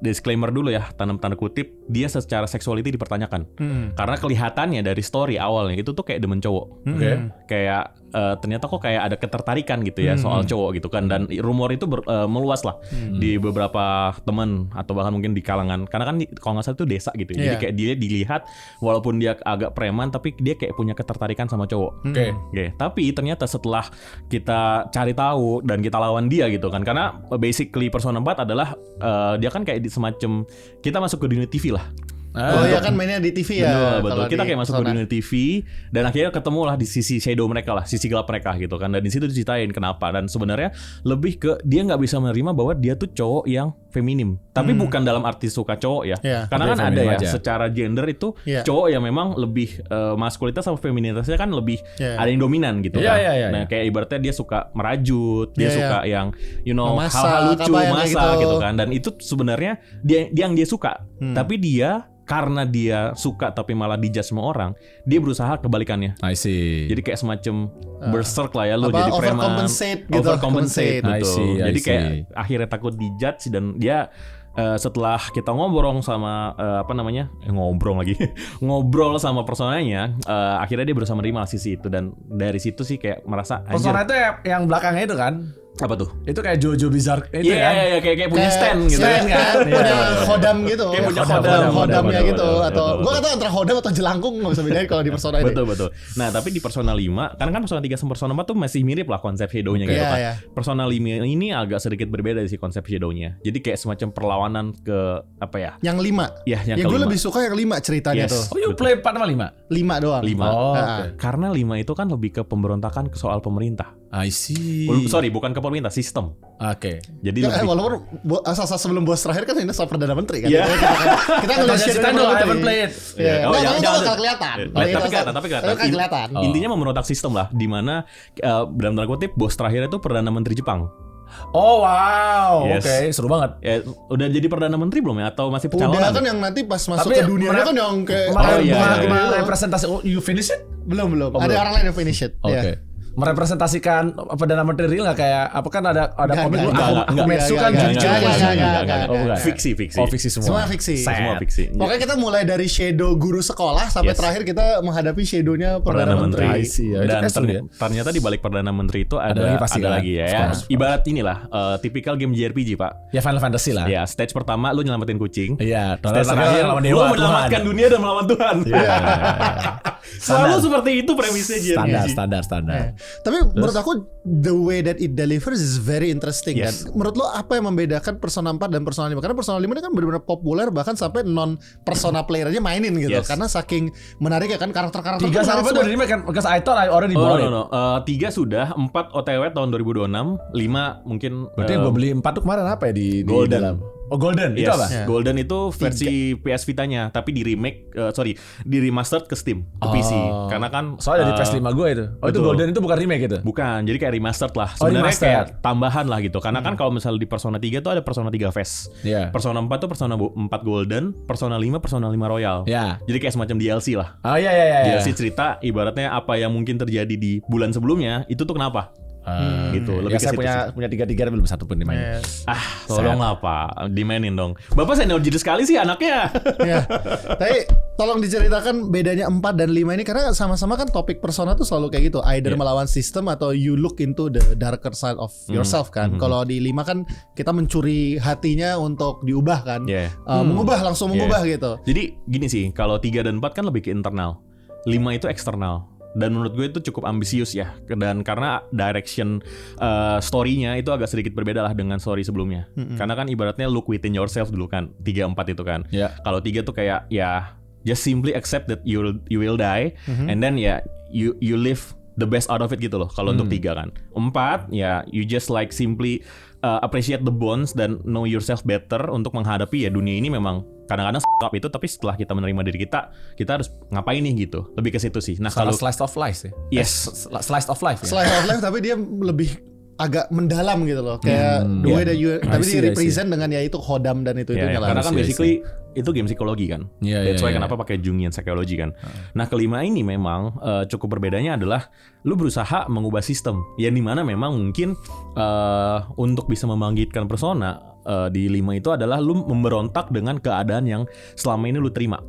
disclaimer dulu ya, tanda kutip, dia secara sexuality dipertanyakan. Karena kelihatannya dari story awalnya itu tuh kayak demen cowok. Kayak ternyata kok kayak ada ketertarikan gitu ya soal cowok gitu kan, dan rumor itu meluas lah di beberapa teman atau bahkan mungkin di kalangan, karena kan kalau nggak salah itu desa gitu. Jadi kayak dia dilihat walaupun dia agak preman tapi dia kayak punya ketertarikan sama cowok. Tapi ternyata setelah kita cari tahu dan kita lawan dia gitu kan, karena basically Persona 4 adalah dia kan kayak semacam kita masuk ke dunia TV lah. Oh iya kan mainnya di TV ya. Betul. Kita kayak masuk ke dunia TV dan akhirnya ketemu lah di sisi shadow mereka lah, sisi gelap mereka gitu kan. Dan di situ diceritain kenapa, dan sebenarnya lebih ke dia nggak bisa menerima bahwa dia tuh cowok yang feminim. Tapi bukan dalam arti suka cowok ya. Karena kan ada ya secara gender itu cowok yang memang lebih maskulitas sama feminitasnya kan lebih ada yang dominan gitu kan. Nah kayak ibaratnya dia suka merajut, dia suka yang hal-hal lucu, masak gitu kan. Dan itu sebenarnya dia yang dia suka. Tapi dia karena dia suka tapi malah dijudge sama orang, dia berusaha kebalikannya. I see. Jadi kayak semacam berserk lah ya, lu jadi preman, overcompensate betul. Jadi kayak akhirnya takut dijudge, dan dia setelah kita ngobrol sama ngobrol sama personanya, akhirnya dia berusaha menerima sisi itu, dan dari situ sih kayak merasa persona itu yang belakangnya itu kan. Apa tuh? Itu kayak Jojo Bizarre itu kan? Iya, kayak punya stand gitu. Stand kan? Punya hodam gitu. Kayak punya hodamnya gitu. Atau gue gak tau antara hodam atau jelangkung, gak bisa bedain kalau di Persona ini. Betul. Nah tapi di Persona 5, karena kan Persona 3 sama Persona 4 tuh masih mirip lah konsep shadow-nya gitu kan. Persona 5 ini agak sedikit berbeda dari si konsep shadow-nya. Jadi kayak semacam perlawanan ke apa ya? Yang 5. Iya, yang gue lebih suka yang 5 ceritanya tuh. Oh, you play 4 sama 5? 5 doang. 5. Oh, okay. Karena 5 itu kan lebih ke pemberontakan ke soal pemerintah. I see. Sorry, bukan ke pemerintah, sistem. Oke. Jadi walaupun asal sebelum bos terakhir kan ini soal Perdana Menteri kan. Yeah. Kita ngelihat cerita dulu, haven't played. Bakal kelihatan. Tapi kelihatan. Intinya memberontak sistem lah, di mana dalam tanda kutip bos terakhir itu Perdana Menteri Jepang. Oh wow, oke, seru banget. Ya, udah jadi Perdana Menteri belum ya? Atau masih pencalonan? Udah kan yang nanti pas masuk ke dunia kan yang kayak representasi. You finish it? Belum. Ada orang lain yang finish it. Oke. merepresentasikan Perdana Menteri real nggak kayak apa kan ada komik lu aku Metsu kan enggak. Fiksi. Oh fiksi semua. Semua fiksi. Pokoknya kita mulai dari shadow guru sekolah sampai terakhir kita menghadapi shadownya Perdana Menteri. Dan ternyata di balik Perdana Menteri itu ada lagi ya. Ibarat inilah tipikal game JRPG, Pak. Ya Final Fantasy lah. Ya, stage pertama lu nyelamatin kucing. Iya, stage terakhir lu menyelamatkan dunia dan melawan Tuhan. Selalu seperti itu premisnya JRPG. Standar. Tapi menurut aku the way that it delivers is very interesting kan. Menurut lo apa yang membedakan Persona 4 dan Persona 5? Karena Persona 5 ini kan benar-benar populer bahkan sampai non Persona player aja mainin gitu. Karena saking menarik ya kan karakter-karakter. 3 sama 4 udah di kan because I thought I already bought it. 3 sudah, 4 OTW tahun 2026, 5 mungkin berarti yang gue beli 4 tuh kemarin apa ya di dalam? Oh Golden, itu apa? Golden itu versi PS Vita-nya, tapi di remake, di remastered ke Steam, ke PC. Karena kan soalnya di PS5 gue itu. Oh itu Golden itu bukan remake gitu? Bukan, jadi kayak remastered lah. Sebenarnya kayak tambahan lah gitu. Karena kan kalau misalnya di Persona 3 tuh ada Persona 3 Fest. Persona 4 tuh Persona 4 Golden, Persona 5 Persona 5 Royal. Jadi kayak semacam DLC lah. Oh iya. DLC cerita ibaratnya apa yang mungkin terjadi di bulan sebelumnya, itu tuh kenapa? Gitu lebih ya, saya punya 3 belum satu pun dimainin. Tolong lah Pak, dimainin dong. Bapak senior sekali sih anaknya. Tapi tolong diceritakan bedanya 4 dan 5 ini karena sama-sama kan topik Persona tuh selalu kayak gitu, either melawan sistem atau you look into the darker side of yourself kan. Kalau di 5 kan kita mencuri hatinya untuk diubah kan. Langsung mengubah gitu. Jadi gini sih, kalau 3 dan 4 kan lebih ke internal. 5 itu eksternal. Dan menurut gue itu cukup ambisius ya. Dan karena direction story-nya itu agak sedikit berbeda lah dengan story sebelumnya. Karena kan ibaratnya look within yourself dulu kan, 3, 4 itu kan. Kalau 3 tuh kayak ya just simply accept that you will die, and then ya you live the best out of it gitu loh. Kalau untuk 3 kan. 4 ya you just like simply appreciate the bonds dan know yourself better untuk menghadapi ya dunia ini memang kadang-kadang up itu, tapi setelah kita menerima diri kita harus ngapain nih gitu. Lebih ke situ sih. Nah, kalau slice of life sih. Yes, slice of life. Slice of life tapi dia lebih agak mendalam gitu loh. Kayak the way that you tapi dia represent dengan ya itu Hodam dan itu lah. Karena kan basically itu game psikologi kan. That's why kenapa pakai Jungian psychology kan. Nah, kelima ini memang cukup berbedanya adalah lu berusaha mengubah sistem. Ya di mana memang mungkin untuk bisa membangkitkan persona di 5 itu adalah lu memberontak dengan keadaan yang selama ini lu terima.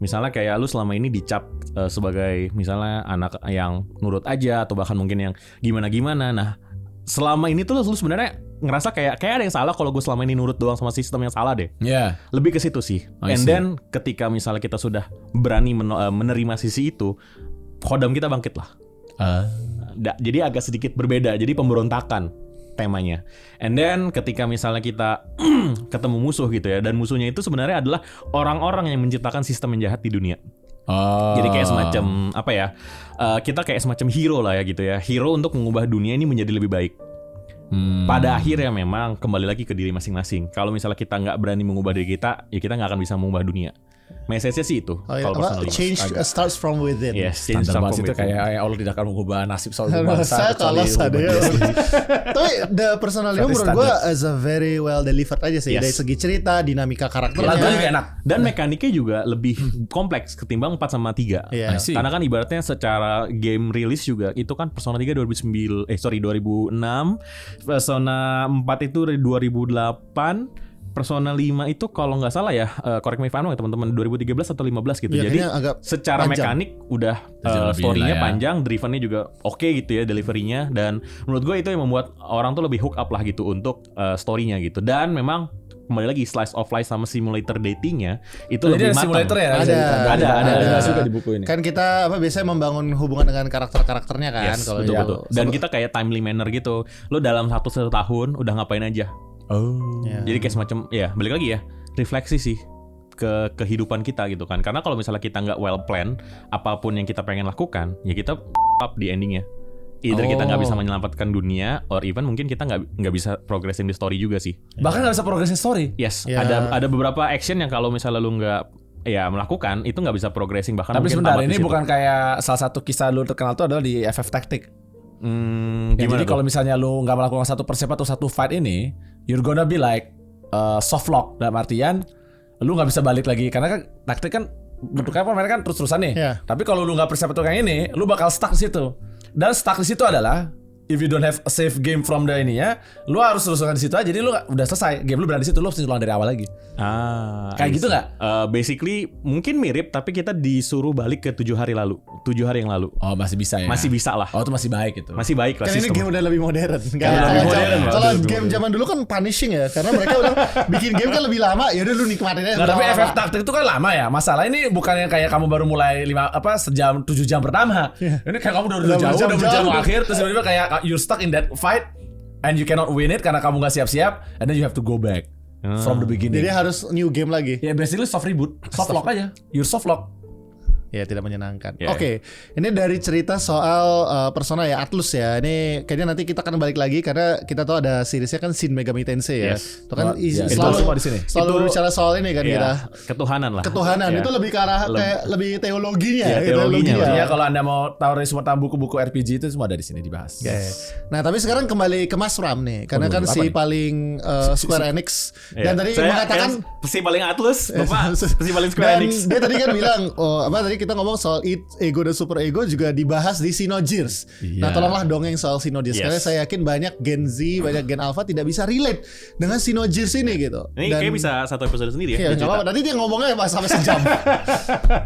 Misalnya kayak lu selama ini dicap sebagai misalnya anak yang nurut aja atau bahkan mungkin yang gimana-gimana. Nah, selama ini tuh lu sebenarnya ngerasa kayak ada yang salah kalau gue selama ini nurut doang sama sistem yang salah deh. Lebih ke situ sih. And then ketika misalnya kita sudah berani menerima sisi itu, Hodam kita bangkit lah. Jadi agak sedikit berbeda. Jadi pemberontakan temanya. And then ketika misalnya kita ketemu musuh gitu ya, dan musuhnya itu sebenarnya adalah orang-orang yang menciptakan sistem yang jahat di dunia. Jadi kayak semacam apa ya? Kita kayak semacam hero lah ya gitu ya. Hero untuk mengubah dunia ini menjadi lebih baik. Pada akhirnya memang kembali lagi ke diri masing-masing. Kalau misalnya kita nggak berani mengubah diri kita, ya kita nggak akan bisa mengubah dunia. Message-nya sih itu. Change starts from within. Yes, change starts from within. Itu kayak Allah tidak akan mengubah nasib seorang bangsa. Tapi The Persona 5 menurut gue as a very well delivered aja sih. Dari segi cerita, dinamika karakternya. Lagunya juga enak. Dan mekaniknya juga lebih kompleks ketimbang 4 sama 3. Karena kan ibaratnya secara game rilis juga itu kan Persona 3 2006, Persona 4 itu 2008. Persona 5 itu kalau nggak salah ya, correct me if I'm wrong ya teman-teman, 2013 atau 15 gitu. Jadi secara panjang. Mekanik udah story-nya panjang, driven-nya juga oke gitu ya, delivery-nya. Dan menurut gue itu yang membuat orang tuh lebih hook up lah gitu untuk story-nya gitu. Dan memang kembali lagi slice of life sama simulator datingnya itu lebih matang. Simulator ya? Ada juga di buku ini. Kan kita biasanya membangun hubungan dengan karakternya kan. Kalau betul. Dan kita kayak timely manner gitu. Lo dalam 1 tahun udah ngapain aja. Jadi kayak semacam balik lagi ya, refleksi sih ke kehidupan kita gitu kan. Karena kalau misalnya kita nggak well plan apapun yang kita pengen lakukan, ya kita up di endingnya. Either kita nggak bisa menyelamatkan dunia, or even mungkin kita nggak bisa progressing di story juga sih. Bahkan nggak bisa progressing story. Yes, ada beberapa action yang kalau misalnya lu nggak melakukan itu nggak bisa progressing, bahkan. Tapi sebentar, ini bukan kayak salah satu kisah lu terkenal tuh adalah di FF Tactics. Jadi kalau misalnya lu nggak melakukan satu persiapan atau satu fight ini, you're gonna be like soft lock, dalam artian lu nggak bisa balik lagi karena kan taktik kan bentuknya mereka kan terus-terusan nih. Tapi kalau lu nggak persiapan untuk yang ini, lu bakal stuck di situ. Dan stuck di situ adalah if you don't have a save game from the ininya, lu harus teruskan di situ aja. Jadi lu udah selesai game lu berada di situ, lu harus ulang dari awal lagi. Kayak gitu nggak? Basically mungkin mirip, tapi kita disuruh balik ke 7 hari yang lalu. Oh masih bisa ya? Masih bisa lah. Oh itu masih baik gitu. Masih baik lah Kan ini sistem. game udah lebih modern. Lebih modern lah. Kalau game zaman dulu kan punishing ya, karena mereka udah bikin game kan lebih lama. Ya udah lu nikmatin aja. Nah, tapi lama. efek taktik itu kan lama ya. Masalah ini bukan yang kayak kamu baru mulai 7 jam pertama. Ini kayak kamu udah jauh, udah jam akhir, terus tiba-tiba kayak you're stuck in that fight and you cannot win it karena kamu gak siap-siap, and then you have to go back from the beginning. Jadi harus new game lagi. Ya basically soft reboot, soft lock aja. You're soft lock. Ya tidak menyenangkan. Yeah. Oke, ini dari cerita soal Persona ya, Atlus ya. Ini kayaknya nanti kita akan balik lagi karena kita tahu ada seriesnya kan Shin Megami Tensei ya. Yes. Itu kan Itu selalu semua di sini. selalu bicara soal ini kan Iya, kita. ketuhanan lah. Ketuhanan Iya. itu lebih ke arah kayak lebih teologinya. Iya, ya, teologinya. Ya kalau Anda mau tahu dari semua buku-buku RPG itu semua ada di sini dibahas. Oke. Nah tapi sekarang kembali ke Mas Ram nih, karena Waduh, kan apa si nih? paling Square Enix Iya. dan tadi Saya mengatakan si paling Atlus, Bapak. Si paling Square dan Enix. dia tadi kan bilang, tadi kita ngomong soal Ego dan Super Ego juga dibahas di Xenogears. Iya. Nah tolonglah dongeng soal Xenogears, Yes. karena saya yakin banyak Gen Z, banyak Gen Alpha tidak bisa relate dengan Xenogears ini gitu. Ini kayak bisa satu episode sendiri ya. Iya, nggak cerita. apa-apa. Nanti dia ngomongnya sampai sejam.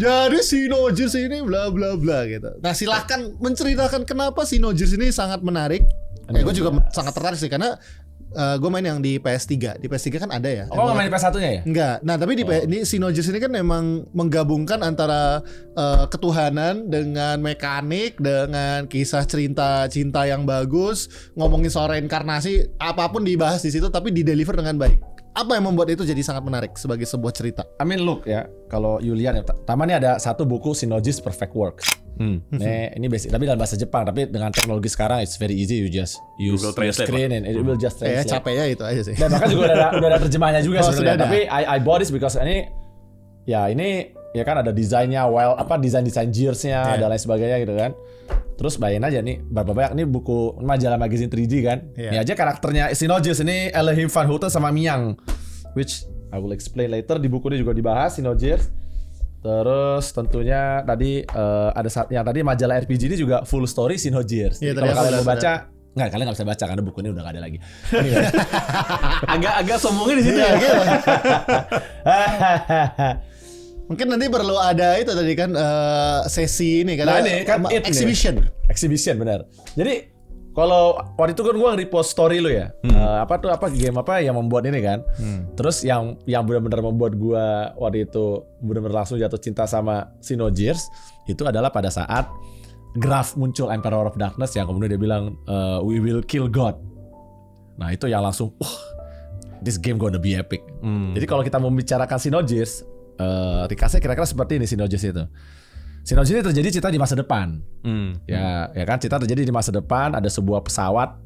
Jadi Xenogears ini bla bla bla gitu. Nah silahkan menceritakan kenapa Xenogears ini sangat menarik. Gue juga sangat tertarik sih karena gue main yang di PS3. Di PS3 kan ada ya. Oh, nggak main PS1-nya ya? Enggak. Nah, tapi di Xenogears ini kan memang menggabungkan antara ketuhanan dengan mekanik, dengan kisah cinta yang bagus, ngomongin soal reinkarnasi, apapun dibahas di situ tapi di-deliver dengan baik. Apa yang membuat itu jadi sangat menarik sebagai sebuah cerita? I mean look ya, kalau Yulian ya, tamannya ada satu buku Xenogears Perfect Works. Nih, ini basic, tapi dalam bahasa Jepang, tapi dengan teknologi sekarang it's very easy, you just use Google your Translate screen and it will just Ya translate. capeknya itu aja sih. Dan bahkan juga udah ada terjemahnya juga Oh, sebenarnya. sudah ada. Tapi I bought this because ini ya kan ada desainnya, desain gearsnya dan lain sebagainya gitu kan. Terus bayangin aja nih berapa banyak nih buku majalah magazine 3D kan. Iya. Ini aja karakternya Xenogears ini Elohim Van Houten sama Miang, which I will explain later. Di buku ini juga dibahas Xenogears. Terus tentunya tadi ada yang tadi majalah RPG ini juga full story Xenogears. Iya, Jadi tadi kalau aku kalian mau lihat, baca, kalian nggak bisa baca karena buku ini udah nggak ada lagi. Agak sombongnya di situ Iya, ya. gitu. Mungkin nanti perlu ada itu tadi kan sesi ini Nah ini kan exhibition. Exhibition benar. Jadi kalau waktu itu kan gue nge-repost story lu ya. Game apa yang membuat ini kan. Terus yang benar-benar membuat gue waktu itu benar-benar langsung jatuh cinta sama Xenogears itu adalah pada saat Graf muncul, Emperor of Darkness, yang kemudian dia bilang we will kill God. Nah itu yang langsung this game gonna be epic. Jadi kalau kita membicarakan Xenogears, dikasih kira-kira seperti ini Xenogears itu. Xenogears ini terjadi cerita di masa depan. Ya kan, cerita terjadi di masa depan, ada sebuah pesawat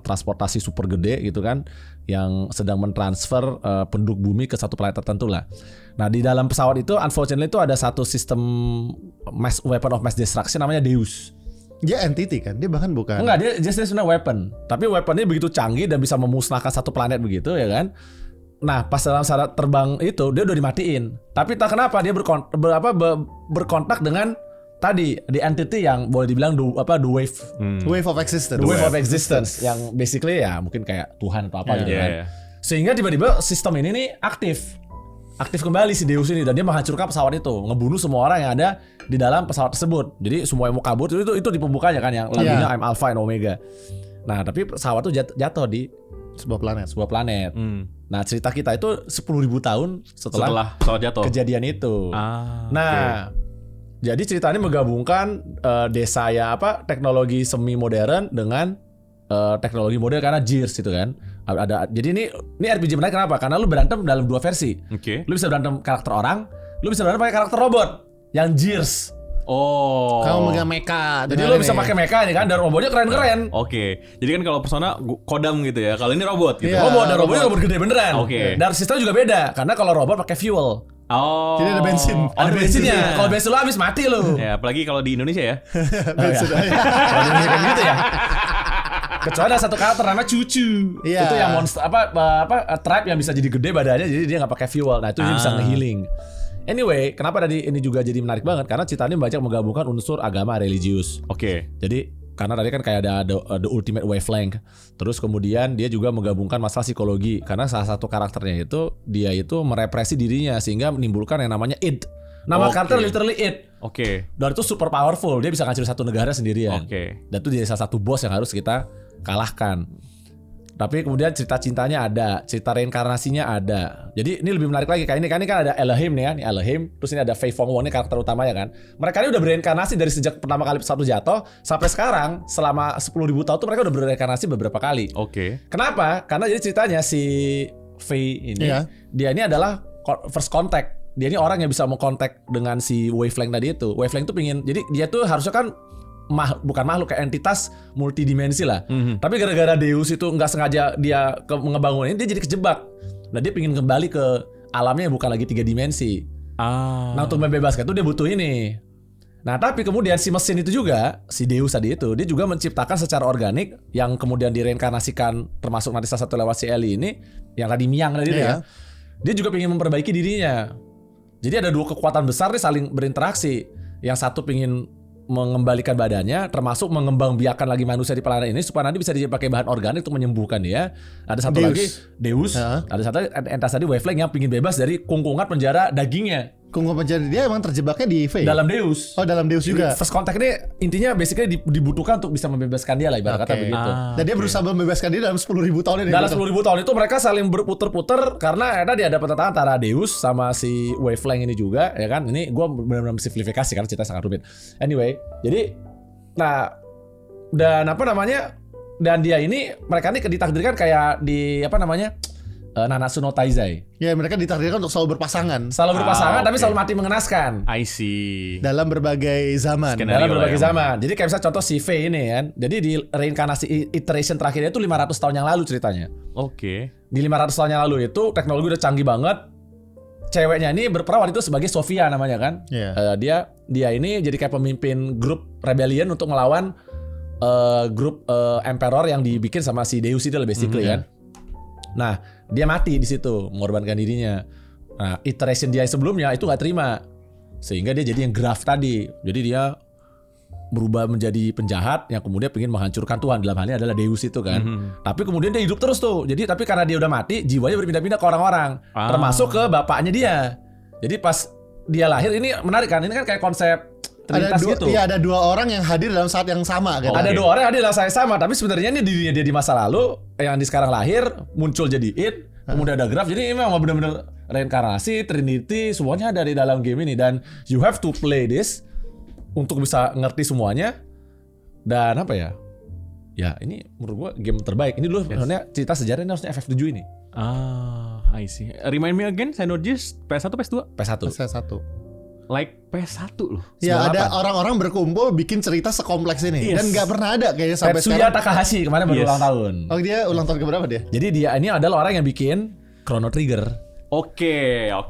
transportasi super gede gitu kan yang sedang mentransfer penduduk bumi ke satu planet tertentu lah. Nah, di dalam pesawat itu unfortunately itu ada satu sistem weapon of mass destruction namanya Deus. Dia entity kan, dia bahkan bukan. Enggak, dia just sebenarnya weapon. Tapi weaponnya begitu canggih dan bisa memusnahkan satu planet begitu ya kan. Nah, pas dalam saat terbang itu dia udah dimatiin. Tapi tak kenapa dia berkontak dengan tadi the entity yang boleh dibilang the wave. Wave of existence. The wave of existence yang basically ya mungkin kayak Tuhan atau apa gitu kan. Yeah. Sehingga tiba-tiba sistem ini nih aktif kembali si Deus ini dan dia menghancurkan pesawat itu, ngebunuh semua orang yang ada di dalam pesawat tersebut. Jadi semua yang mau kabur itu di pembukanya kan yang lagunya I'm Alpha and Omega. Nah, tapi pesawat itu jatuh di sebuah planet. Nah, cerita kita itu 10.000 tahun setelah pesawat jatuh. kejadian itu. Nah, jadi cerita ini menggabungkan desa teknologi semi modern dengan teknologi modern karena Gears gitu kan. Jadi ini RPG menarik kenapa? Karena lu berantem dalam dua versi. Oke. Lu bisa berantem karakter orang, lu bisa berantem pakai karakter robot yang Gears. Oh. Kamu megang mecha. Jadi lu bisa pakai mecha ini kan, dan robotnya keren-keren. Oke. Jadi kan kalau Persona kodam gitu ya. Kalau ini robot gitu. Iya. Robot dan robotnya robot gede beneran. Oke. Dan sistemnya juga beda karena kalau robot pakai fuel. Oh. Jadi ada bensin. Ada bensinnya. Kalau bensin lu habis mati lu. Ya, apalagi kalau di Indonesia ya. Bensin. Kalau di Indonesia kayak gitu ya. Kecuali ada satu karakter namanya Cucu. Iya. Itu yang monster tribe yang bisa jadi gede badannya, jadi dia nggak pakai fuel. Nah, itu dia bisa nge-healing. Anyway, kenapa tadi ini juga jadi menarik banget? Karena cerita ini banyak menggabungkan unsur agama religius. Oke. Jadi karena tadi kan kayak ada the ultimate wavelength. Terus kemudian dia juga menggabungkan masalah psikologi karena salah satu karakternya itu dia itu merepresi dirinya sehingga menimbulkan yang namanya id. Nama karakter literally id. Dan itu super powerful. Dia bisa ngancurin satu negara sendirian. Dan itu jadi salah satu bos yang harus kita kalahkan. Tapi kemudian cerita cintanya ada, cerita reinkarnasinya ada. Jadi ini lebih menarik lagi. Kayak ini kan ada Elohim nih kan, Elohim. Terus ini ada Fei Fongwo nih karakter utamanya kan. Mereka ini udah bereinkarnasi dari sejak pertama kali pesawat jatuh sampai sekarang selama 10.000 tahun tuh mereka udah bereinkarnasi beberapa kali. Kenapa? Karena jadi ceritanya si Fei ini, dia ini adalah first contact. Dia ini orang yang bisa mau kontak dengan si wavelength tadi itu. Wavelength tuh pingin, jadi dia tuh harusnya kan bukan makhluk kayak entitas multidimensi lah. Tapi gara-gara Deus itu nggak sengaja dia ngebangun ini, dia jadi kejebak. Nah dia pingin kembali ke alamnya bukan lagi 3 dimensi. Nah untuk membebaskan itu dia butuh ini. Nah tapi kemudian si mesin itu juga, si Deus tadi itu, dia juga menciptakan secara organik yang kemudian direinkarnasikan, termasuk nanti salah satu lewat si Ellie ini, yang tadi Miang tadi ya. Dia juga pingin memperbaiki dirinya. Jadi ada 2 kekuatan besar nih saling berinteraksi. Yang satu pingin mengembalikan badannya, termasuk mengembangbiakan lagi manusia di planet ini supaya nanti bisa dipakai bahan organik untuk menyembuhkan dia. Ada satu lagi Deus, ada satu entas tadi wavelength yang pingin bebas dari kungkungan penjara dagingnya. Kungkungan penjara dia emang terjebaknya di Fei? Dalam Deus. Oh dalam Deus juga. First contact ini intinya basically dibutuhkan untuk bisa membebaskan dia lah ibarat kata begitu. Dan dia berusaha membebaskan dia dalam 10.000 tahun ini. Dalam 10.000 tahun itu mereka saling berputar-putar karena tadi ada pertentangan antara Deus sama si wavelength ini juga ya kan. Ini gue benar-benar simplifikasi karena cerita sangat rumit. Anyway, jadi nah dan apa namanya, dan dia ini mereka ini ditakdirkan kayak di apa namanya, Nanatsu no Taizai. Ya mereka ditakdirkan untuk selalu berpasangan. Selalu berpasangan tapi selalu mati mengenaskan. I see. Dalam berbagai zaman. Dalam berbagai zaman. Jadi kayak misalnya contoh si Fei ini kan. Jadi di reinkarnasi iteration terakhirnya itu 500 tahun yang lalu ceritanya. Di 500 tahun yang lalu itu teknologi udah canggih banget. Ceweknya ini berperan itu sebagai Sofia namanya kan. Dia ini jadi kayak pemimpin grup rebellion untuk melawan grup emperor yang dibikin sama si Deus itu basically kan. Nah, dia mati di situ, mengorbankan dirinya. Nah, iteration dia sebelumnya itu nggak terima, sehingga dia jadi yang Graf tadi. Jadi dia berubah menjadi penjahat yang kemudian pengen menghancurkan Tuhan. Dalam hal ini adalah Deus itu kan. Tapi kemudian dia hidup terus tuh. Jadi tapi karena dia udah mati, jiwanya berpindah-pindah ke orang-orang, termasuk ke bapaknya dia. Jadi pas dia lahir ini menarik kan? Ini kan kayak konsep Trinitas gitu. Iya ada 2 orang yang hadir dalam saat yang sama kan. Ada 2 orang yang hadir dalam saat yang sama, tapi sebenarnya ini dirinya dia di masa lalu, yang di sekarang lahir muncul jadi Id, kemudian ada Graf. Jadi ini memang benar-benar reinkarnasi, Trinity, semuanya ada di dalam game ini dan you have to play this untuk bisa ngerti semuanya. Dan apa ya? Ya ini menurut gua game terbaik. Ini dulu sebenarnya cerita sejarahnya harusnya FF7 ini. I see. Remind me again, Xenogears PS1 PS2? PS1. Like PS1 loh. Ya ada orang-orang berkumpul bikin cerita sekompleks ini dan nggak pernah ada kayaknya sampai Tetsuya sekarang. Takahashi kemarin baru ulang tahun. Oh dia ulang tahun keberapa dia? Jadi dia ini adalah orang yang bikin Chrono Trigger. Oke, ya,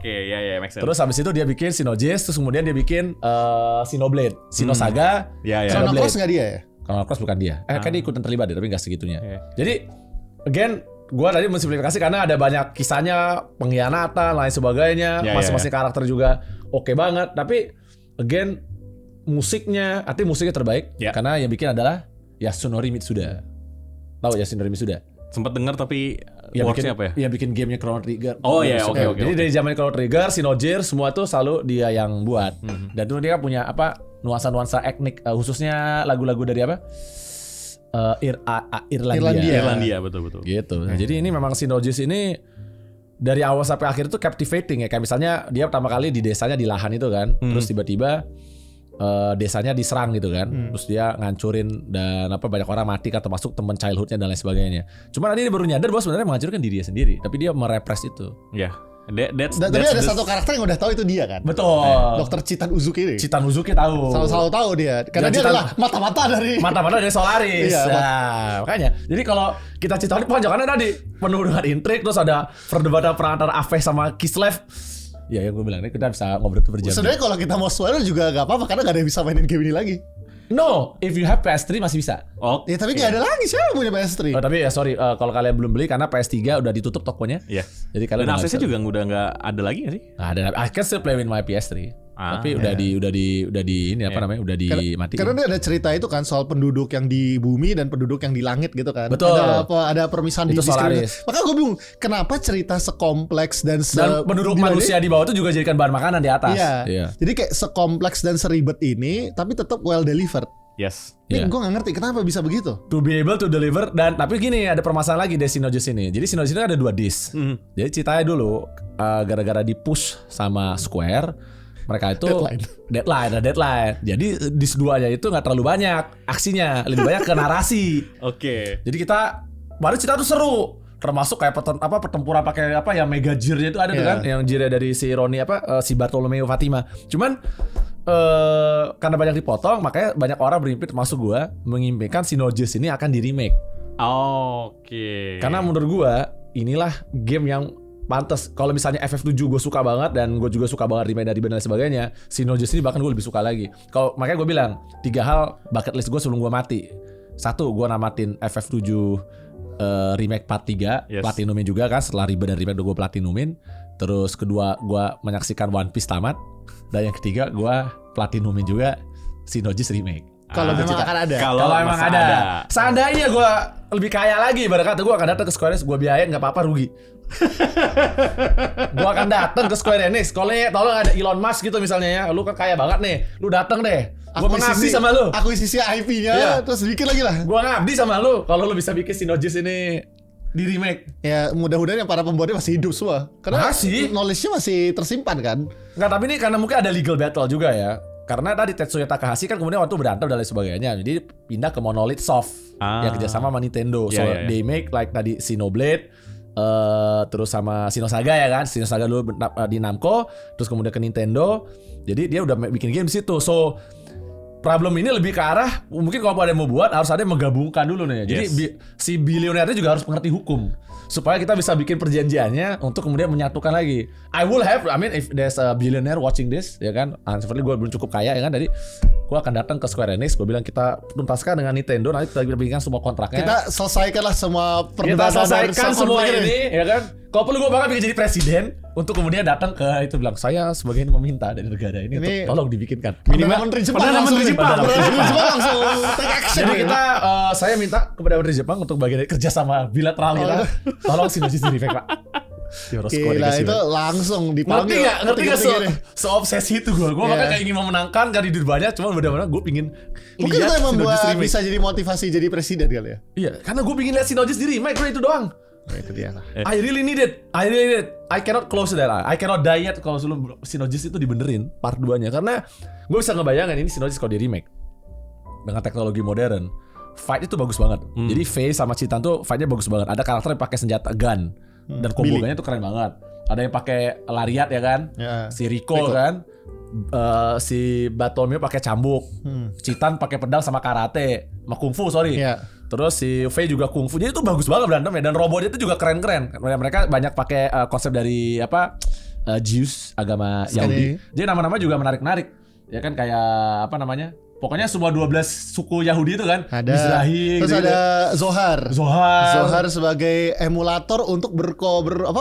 make sense. Terus habis itu dia bikin Xenogears, terus kemudian dia bikin Xenoblade, Xenosaga. Chrono Cross nggak dia ya? Chrono Cross bukan dia. Kayaknya dia ikutan terlibat deh, tapi nggak segitunya. Jadi again, gue tadi mensimplifikasi karena ada banyak kisahnya, pengkhianatan, lain sebagainya, masing-masing karakter juga oke banget. Tapi again, musiknya terbaik karena yang bikin adalah Yasunori Mitsuda. Tahu Yasunori Mitsuda? Sempat dengar tapi worksnya apa ya? Yang bikin gamenya Chrono Trigger. Oke. Jadi dari zaman Chrono Trigger, Xenogears semua tuh selalu dia yang buat. Dan tuh dia punya apa nuansa-nuansa etnik, khususnya lagu-lagu dari apa? Irlandia betul. Gitu. Jadi ini memang Xenogears ini dari awal sampai akhir itu captivating ya. Kayak misalnya dia pertama kali di desanya di lahan itu kan, terus tiba-tiba desanya diserang gitu kan, terus dia ngancurin dan apa banyak orang mati kan, termasuk teman childhoodnya dan lain sebagainya. Cuma nanti dia baru nyadar bahwa sebenarnya menghancurkan dirinya sendiri, tapi dia merepress itu. Tapi ada satu karakter yang udah tahu itu dia kan. Betul. Dokter Citan Uzuki ini. Citan Uzuki tahu. Selalu tahu dia. Karena dia adalah mata-mata dari Solaris. Iya, makanya. Jadi kalau kita cerita panjangannya tadi penuh dengan intrik, terus ada perdebatan perang antara Aves sama Kislev. Ya yang gue bilang ini kita bisa ngobrol berjam. Sebenarnya kalau kita mau spoiler juga gak apa-apa karena gak ada yang bisa mainin game ini lagi. No, if you have PS3 masih bisa. Ya tapi gak ada lagi siapa punya PS3. Tapi ya sorry kalau kalian belum beli karena PS3 udah ditutup tokonya. Iya. Jadi kalian dan aksesnya juga udah nggak ada lagi nggak sih? Nah, ada. I can still play with my PS3. Tapi udah di ini apa namanya? Udah dimatiin. Karena dia ada cerita itu kan soal penduduk yang di bumi dan penduduk yang di langit gitu kan. Betul. Ada permisahan Itu di Solaris. Makanya gue bingung kenapa cerita sekompleks dan penduduk manusia di bawah itu juga jadikan bahan makanan di atas. Iya. Jadi kayak sekompleks dan seribet ini tapi tetap well delivered. Yes. Ini gue gak ngerti kenapa bisa begitu. To be able to deliver dan tapi gini ada permasalahan lagi di Synogeus ini. Jadi Synogeus ini ada 2 disk. Jadi ceritanya dulu gara-gara di push sama Square mereka itu deadline. Jadi disk 2-nya itu nggak terlalu banyak aksinya, lebih banyak ke narasi. Oke. Jadi kita baru cerita tuh seru. Termasuk kayak pertempuran pakai apa ya mega gear-nya itu ada tuh kan yang gear dari si Roni si Bartolomeo Fatima. Cuman karena banyak dipotong makanya banyak orang bermimpi termasuk gua mengimpikan Synogeus ini akan di remake. Oke. Karena menurut gua inilah game yang pantes. Kalau misalnya FF7 gue suka banget dan gue juga suka banget remake dari dan sebagainya, Synogeus ini bahkan gue lebih suka lagi. Kalau makanya gue bilang 3 hal bucket list gue sebelum gue mati. 1, gue namatin FF7 remake part 3, platinumin juga kan setelah ribet dan remake gue platinumin. Terus kedua gue menyaksikan One Piece tamat dan yang ketiga gue platinumin juga Synogeus remake. Kalau memang akan ada. Kalau emang ada. Seandainya gue lebih kaya lagi, ibarat kata gue akan datang ke Square Enix, gue biayain nggak apa-apa rugi. Gue akan datang ke Square Enix. Kalau tolong ada Elon Musk gitu misalnya ya, lu kan kaya banget nih, lu datang deh. Gue mengabdi sama lu. Akuisisi IP-nya, terus bikin lagi lah. Gue ngabdi sama lu. Kalau lu bisa bikin Synogeus ini di remake. Ya mudah-mudahan yang para pembuatnya masih hidup semua. Karena knowledge-nya masih tersimpan kan. Enggak, tapi ini karena mungkin ada legal battle juga ya. Karena tadi Tetsuya Takahashi kan kemudian waktu berantem dan lain sebagainya. Jadi pindah ke Monolith Soft yang kerjasama sama Nintendo. So they make like tadi Xenoblade, terus sama Xenosaga ya kan. Xenosaga dulu di Namco, terus kemudian ke Nintendo. Jadi dia udah bikin game di situ. So problem ini lebih ke arah mungkin kalau ada yang mau buat harus ada yang menggabungkan dulu nih. Jadi si bilionernya juga harus mengerti hukum supaya kita bisa bikin perjanjiannya untuk kemudian menyatukan lagi. I mean if there's a billionaire watching this ya kan, seperti gue belum cukup kaya ya kan, jadi gue akan datang ke Square Enix, gue bilang kita tuntaskan dengan Nintendo, nanti kita bikinkan semua kontraknya. Kita selesaikanlah semua perdebatan. Kita selesaikan semua ini ya kan. Kalau perlu gue bakal bikin jadi presiden untuk kemudian datang ke itu bilang saya sebagai meminta dari negara ini untuk tolong dibibikinkan. Minimal Menteri Jepang langsung take action. Jadi kita saya minta kepada Menteri Jepang untuk bagian dari kerjasama bilateral kita. Tolong Synogeus di remake Pak. Gila itu langsung dipanggil. Ngerti gak se-obsesi itu gue bahkan kayak ingin memenangkan dari banyak, cuma benar-benar gue pingin mungkin itu yang membuat bisa jadi motivasi jadi presiden kali ya. Iya, karena gue pingin lihat Synogeus di remake, itu doang. Nah, itu dia lah. I really need it. I cannot close that. I cannot die yet kalau sebelum Synogeus itu dibenerin part 2-nya. Karena gue bisa ngebayangin ini Synogeus kalau di remake dengan teknologi modern, fight itu bagus banget. Jadi Faye sama Citan tuh fightnya bagus banget. Ada karakter yang pakai senjata gun dan combo-nya tuh keren banget. Ada yang pakai lariat ya kan, si Rico kan, si Bartolomeo pakai cambuk, Citan pakai pedang sama karate, sama kungfu Terus si Faye juga kungfu. Jadi itu bagus banget berantemnya dan robotnya itu juga keren-keren. Mereka banyak pakai konsep dari Jews, agama Yahudi. Jadi nama-nama juga menarik-menarik. Ya kan kayak apa namanya? Pokoknya semua 12 suku Yahudi itu kan ada. Mizrahi, terus gitu. ada Zohar sebagai emulator untuk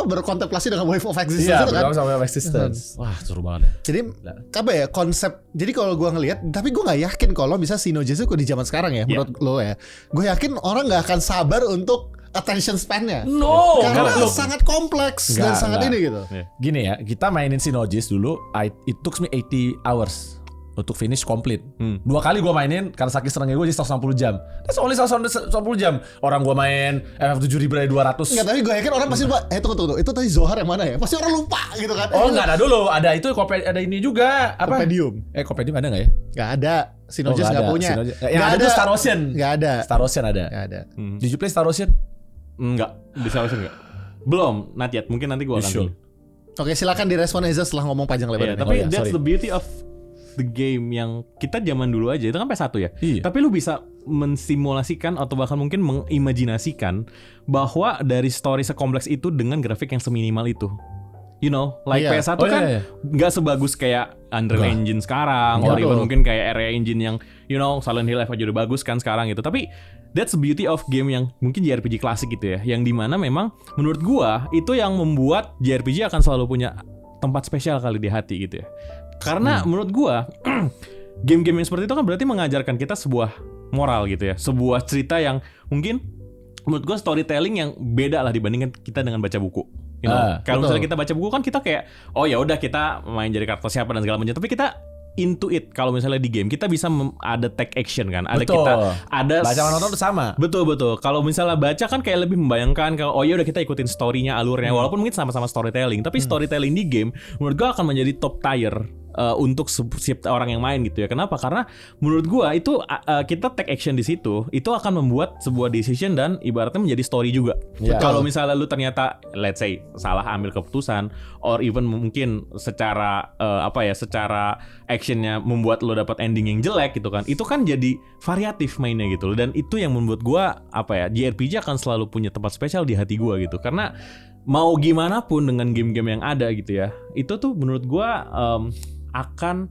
berkontemplasi dengan Wave of Existence. Iya, kan? sama Wave of Existence. Wah, seru banget. Jadi apa ya konsep? Jadi kalau gue ngelihat, tapi gue nggak yakin kalau bisa Synogeus itu di zaman sekarang ya, menurut lo ya. Gue yakin orang nggak akan sabar untuk attention span-nya. Karena sangat kompleks dan sangat ini gitu. Gini ya, kita mainin Synogeus dulu. It took me 80 hours. Untuk finish complete. 2 kali gue mainin karena saking senengnya gue jadi 160 jam. That's only 160 jam. Orang gue main FF7 Libre 200. Enggak, tapi gue yakin orang pasti lupa. Tunggu. Itu tadi Zohar yang mana ya? Pasti orang lupa gitu kan. Oh enggak ada dulu. Ada itu ada ini juga. Apa? Compendium. Compendium ada enggak ya? Enggak ada. Synogeus enggak punya. Yang ada tuh Star Ocean. Enggak ada. Star Ocean ada. Enggak ada. Did you play Star Ocean? Enggak. Di Star Ocean enggak. Belum, not yet. Mungkin nanti gue akan. Oke, silakan direspon Eza setelah ngomong panjang lebar. Tapi that's the beauty of the game yang kita zaman dulu aja itu kan PS1 ya. Tapi lu bisa mensimulasikan atau bahkan mungkin mengimajinasikan bahwa dari story sekompleks itu dengan grafik yang seminimal itu. You know, like PS1 kan nggak sebagus kayak Unreal Engine sekarang, atau even mungkin kayak Area Engine yang Silent Hill aja udah bagus kan sekarang gitu. Tapi that's the beauty of game yang mungkin JRPG klasik gitu ya, yang dimana memang menurut gua itu yang membuat JRPG akan selalu punya tempat spesial kali di hati gitu ya. Karena menurut gua game-game yang seperti itu kan berarti mengajarkan kita sebuah moral gitu ya, sebuah cerita yang mungkin menurut gua storytelling yang beda lah dibandingkan kita dengan baca buku. You know, kalau misalnya kita baca buku kan kita kayak oh ya udah kita main jadi karakter siapa dan segala macam, tapi kita into it. Kalau misalnya di game kita bisa ada take action kan, ada Betul. kita ada Baca sama nonton itu sama. Betul. Kalau misalnya baca kan kayak lebih membayangkan kalau oh ya udah kita ikutin story-nya, alurnya, walaupun mungkin sama-sama storytelling, tapi storytelling di game menurut gua akan menjadi top tier untuk setiap orang yang main gitu ya. Kenapa? Karena menurut gua itu kita take action di situ itu akan membuat sebuah decision dan ibaratnya menjadi story juga. Ya. Kalau misalnya lu ternyata let's say salah ambil keputusan or even mungkin secara secara actionnya membuat lo dapat ending yang jelek gitu kan, itu kan jadi variatif mainnya gitu loh. Dan itu yang membuat gua JRPG akan selalu punya tempat spesial di hati gua gitu, karena mau gimana pun dengan game-game yang ada gitu ya, itu tuh menurut gua akan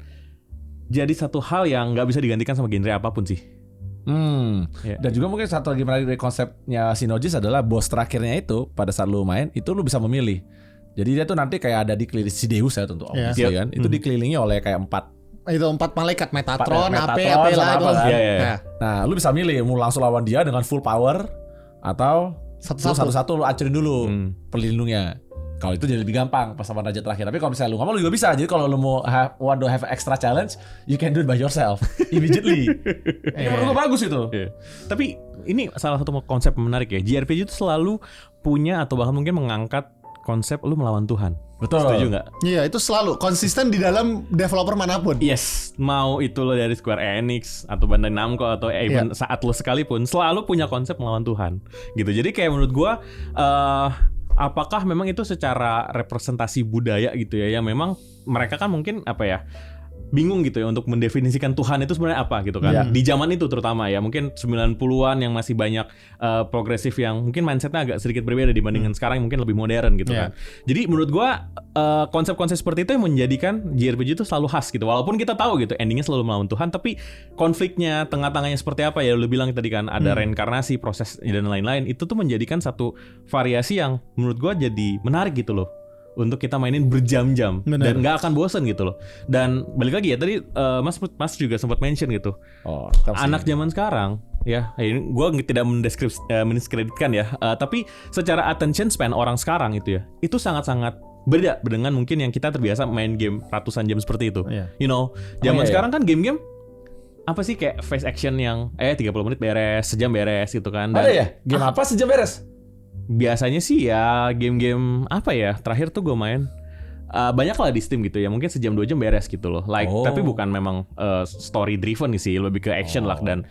jadi satu hal yang nggak bisa digantikan sama genre apapun sih. Dan juga mungkin satu lagi menarik dari konsepnya Synology adalah boss terakhirnya itu pada saat lu main itu lu bisa memilih. Jadi dia tuh nanti kayak ada dikelilingi si Deus ya tentu kan. Itu dikelilingi oleh kayak 4 malaikat Metatron, Metatron AP sama lah itu. apa kan. Iya. Nah, lu bisa milih mau langsung lawan dia dengan full power atau satu-satu lu hancurin dulu pelindungnya. Kalau itu jadi lebih gampang pas sama raja terakhir. Tapi kalau misalnya lu nggak mau, lu juga bisa. Jadi kalau lu mau want to have extra challenge, you can do it by yourself immediately. Menurut gua bagus itu. Tapi ini salah satu konsep menarik ya. JRPG itu selalu punya atau bahkan mungkin mengangkat konsep lu melawan Tuhan. Betul. Setuju nggak? Iya, itu selalu konsisten di dalam developer manapun. Yes, mau itu lo dari Square Enix atau Bandai Namco atau even saat lo sekalipun selalu punya konsep melawan Tuhan. Gitu. Jadi kayak menurut gua apakah memang itu secara representasi budaya gitu ya, yang memang mereka kan mungkin bingung gitu ya untuk mendefinisikan Tuhan itu sebenarnya apa gitu kan. Di zaman itu terutama ya, mungkin 90-an yang masih banyak progresif yang mungkin mindsetnya agak sedikit berbeda dibandingkan sekarang yang mungkin lebih modern gitu kan. Jadi menurut gua konsep-konsep seperti itu yang menjadikan JRPG itu selalu khas gitu. Walaupun kita tahu gitu endingnya selalu melawan Tuhan, tapi konfliknya, tengah-tengahnya seperti apa ya, lu bilang tadi kan ada reinkarnasi, proses dan lain-lain, itu tuh menjadikan satu variasi yang menurut gua jadi menarik gitu loh untuk kita mainin berjam-jam dan nggak akan bosen gitu loh. Dan balik lagi ya tadi Mas juga sempat mention gitu. Anak zaman sekarang ya, ini gue tidak mendiskreditkan ya, tapi secara attention span orang sekarang itu sangat-sangat beda dengan mungkin yang kita terbiasa main game ratusan jam seperti itu. You know, zaman sekarang kan game-game apa sih kayak face action yang 30 menit beres, sejam beres gitu kan. Ada ya? Game apa sejam beres? Biasanya sih ya game-game terakhir tuh gue main banyak lah di Steam gitu ya, mungkin sejam 2 jam beres gitu loh. Tapi bukan memang story driven sih, lebih ke action lah, dan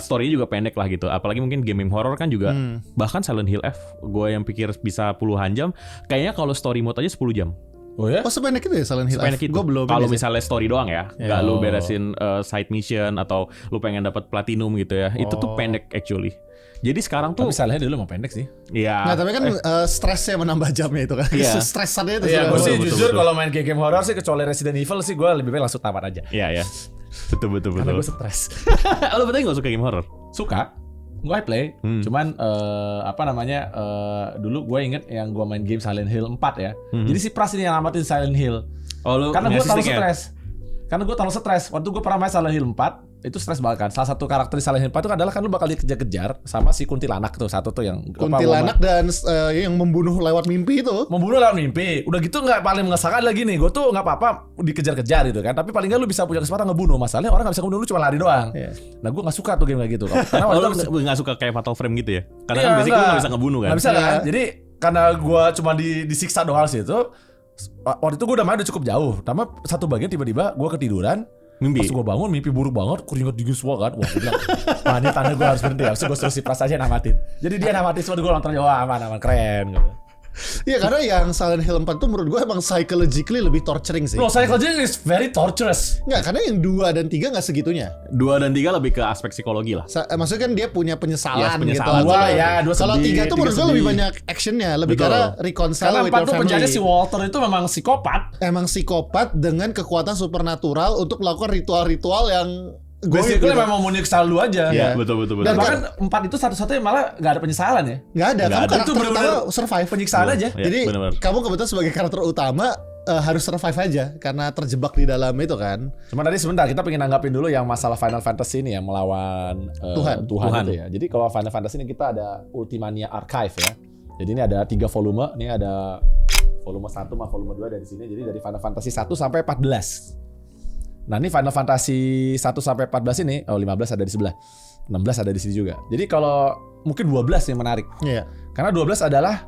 story-nya juga pendek lah gitu. Apalagi mungkin game horror kan juga bahkan Silent Hill F gue yang pikir bisa puluhan jam, kayaknya kalau story mode aja 10 jam. Oh sebanyak itu ya Silent Hill F? Gue belum. Kalau misalnya story doang ya, nggak lu beresin side mission atau lu pengen dapat platinum gitu ya, itu tuh pendek actually. Jadi sekarang tuh misalnya dulu emang pendek sih. Iya. Nah, tapi kan stresnya menambah jamnya itu kan. Stresannya itu. Iya, gue sih jujur kalau main game horror sih kecuali Resident Evil sih gue lebih baik langsung tamat aja. Iya. Betul. Karena gue stres. Lo berarti nggak suka game horror? Suka. Gue play. Cuman dulu gue inget yang gue main game Silent Hill 4 ya. Jadi si Pras ini yang ngamatin Silent Hill. Karena gue terlalu stres. Waktu gue pernah main Silent Hill 4 itu stres banget kan. Salah satu karakter di Silent Hill 4 itu adalah kan lu bakal dikejar-kejar sama si kuntilanak tuh, satu tuh yang kuntilanak dan yang membunuh lewat mimpi itu. Membunuh lewat mimpi. Udah gitu nggak, paling mengesalkan lagi nih, gue tuh nggak apa-apa dikejar-kejar gitu kan, tapi paling nggak lu bisa punya kesempatan ngebunuh. Masalahnya orang nggak bisa ngebunuh, lu cuma lari doang. Nah gue nggak suka tuh game kayak gitu. Karena lu nggak suka kayak Fatal Frame gitu ya? Karena kan basically lu nggak bisa ngebunuh kan? Nggak bisa kan? Jadi karena gue cuma disiksa doang sih itu. Waktu itu gue udah main udah cukup jauh. Pertama satu bagian tiba-tiba gue ketiduran. Pas gue bangun mimpi buruk banget, keringat dingin semua kan. Wah gue bilang, ini tanda gue harus berhenti. Habis itu gue suruh si Pras aja namatin. Jadi dia namatin semua, gue nonton, wah aman keren gitu. Iya, karena yang Silent Hill 4 tuh menurut gue emang psychologically lebih torturing sih. No, psychologically is very torturous. Nggak, karena yang 2 dan 3 nggak segitunya. 2 dan 3 lebih ke aspek psikologi lah. Maksudnya kan dia punya penyesalan gitu. Kalau 3 tuh menurut gue lebih banyak actionnya, lebih karena reconcile with your family. Karena 4 tuh penjajah si Walter itu memang psikopat. Emang psikopat dengan kekuatan supernatural untuk melakukan ritual-ritual yang basically memang mau nyiksa lu aja. Iya, betul. Dan bahkan 4 itu satu-satunya malah gak ada penyesalan ya. Gak ada, kamu karakter itu utama survive. Penyiksaan aja. Jadi kamu kebetulan sebagai karakter utama harus survive aja karena terjebak di dalam itu kan. Cuma tadi sebentar kita pengen nanggapin dulu yang masalah Final Fantasy ini ya, melawan Tuhan itu ya. Jadi kalau Final Fantasy ini kita ada Ultimania Archive ya. Jadi ini ada 3 volume, ini ada volume 1 sama volume 2 dari sini. Jadi dari Final Fantasy 1 sampai 14. Nah, ini Final Fantasy 1 sampai 14 ini, 15 ada di sebelah. 16 ada di sini juga. Jadi kalau mungkin 12 yang menarik. Iya. Karena 12 adalah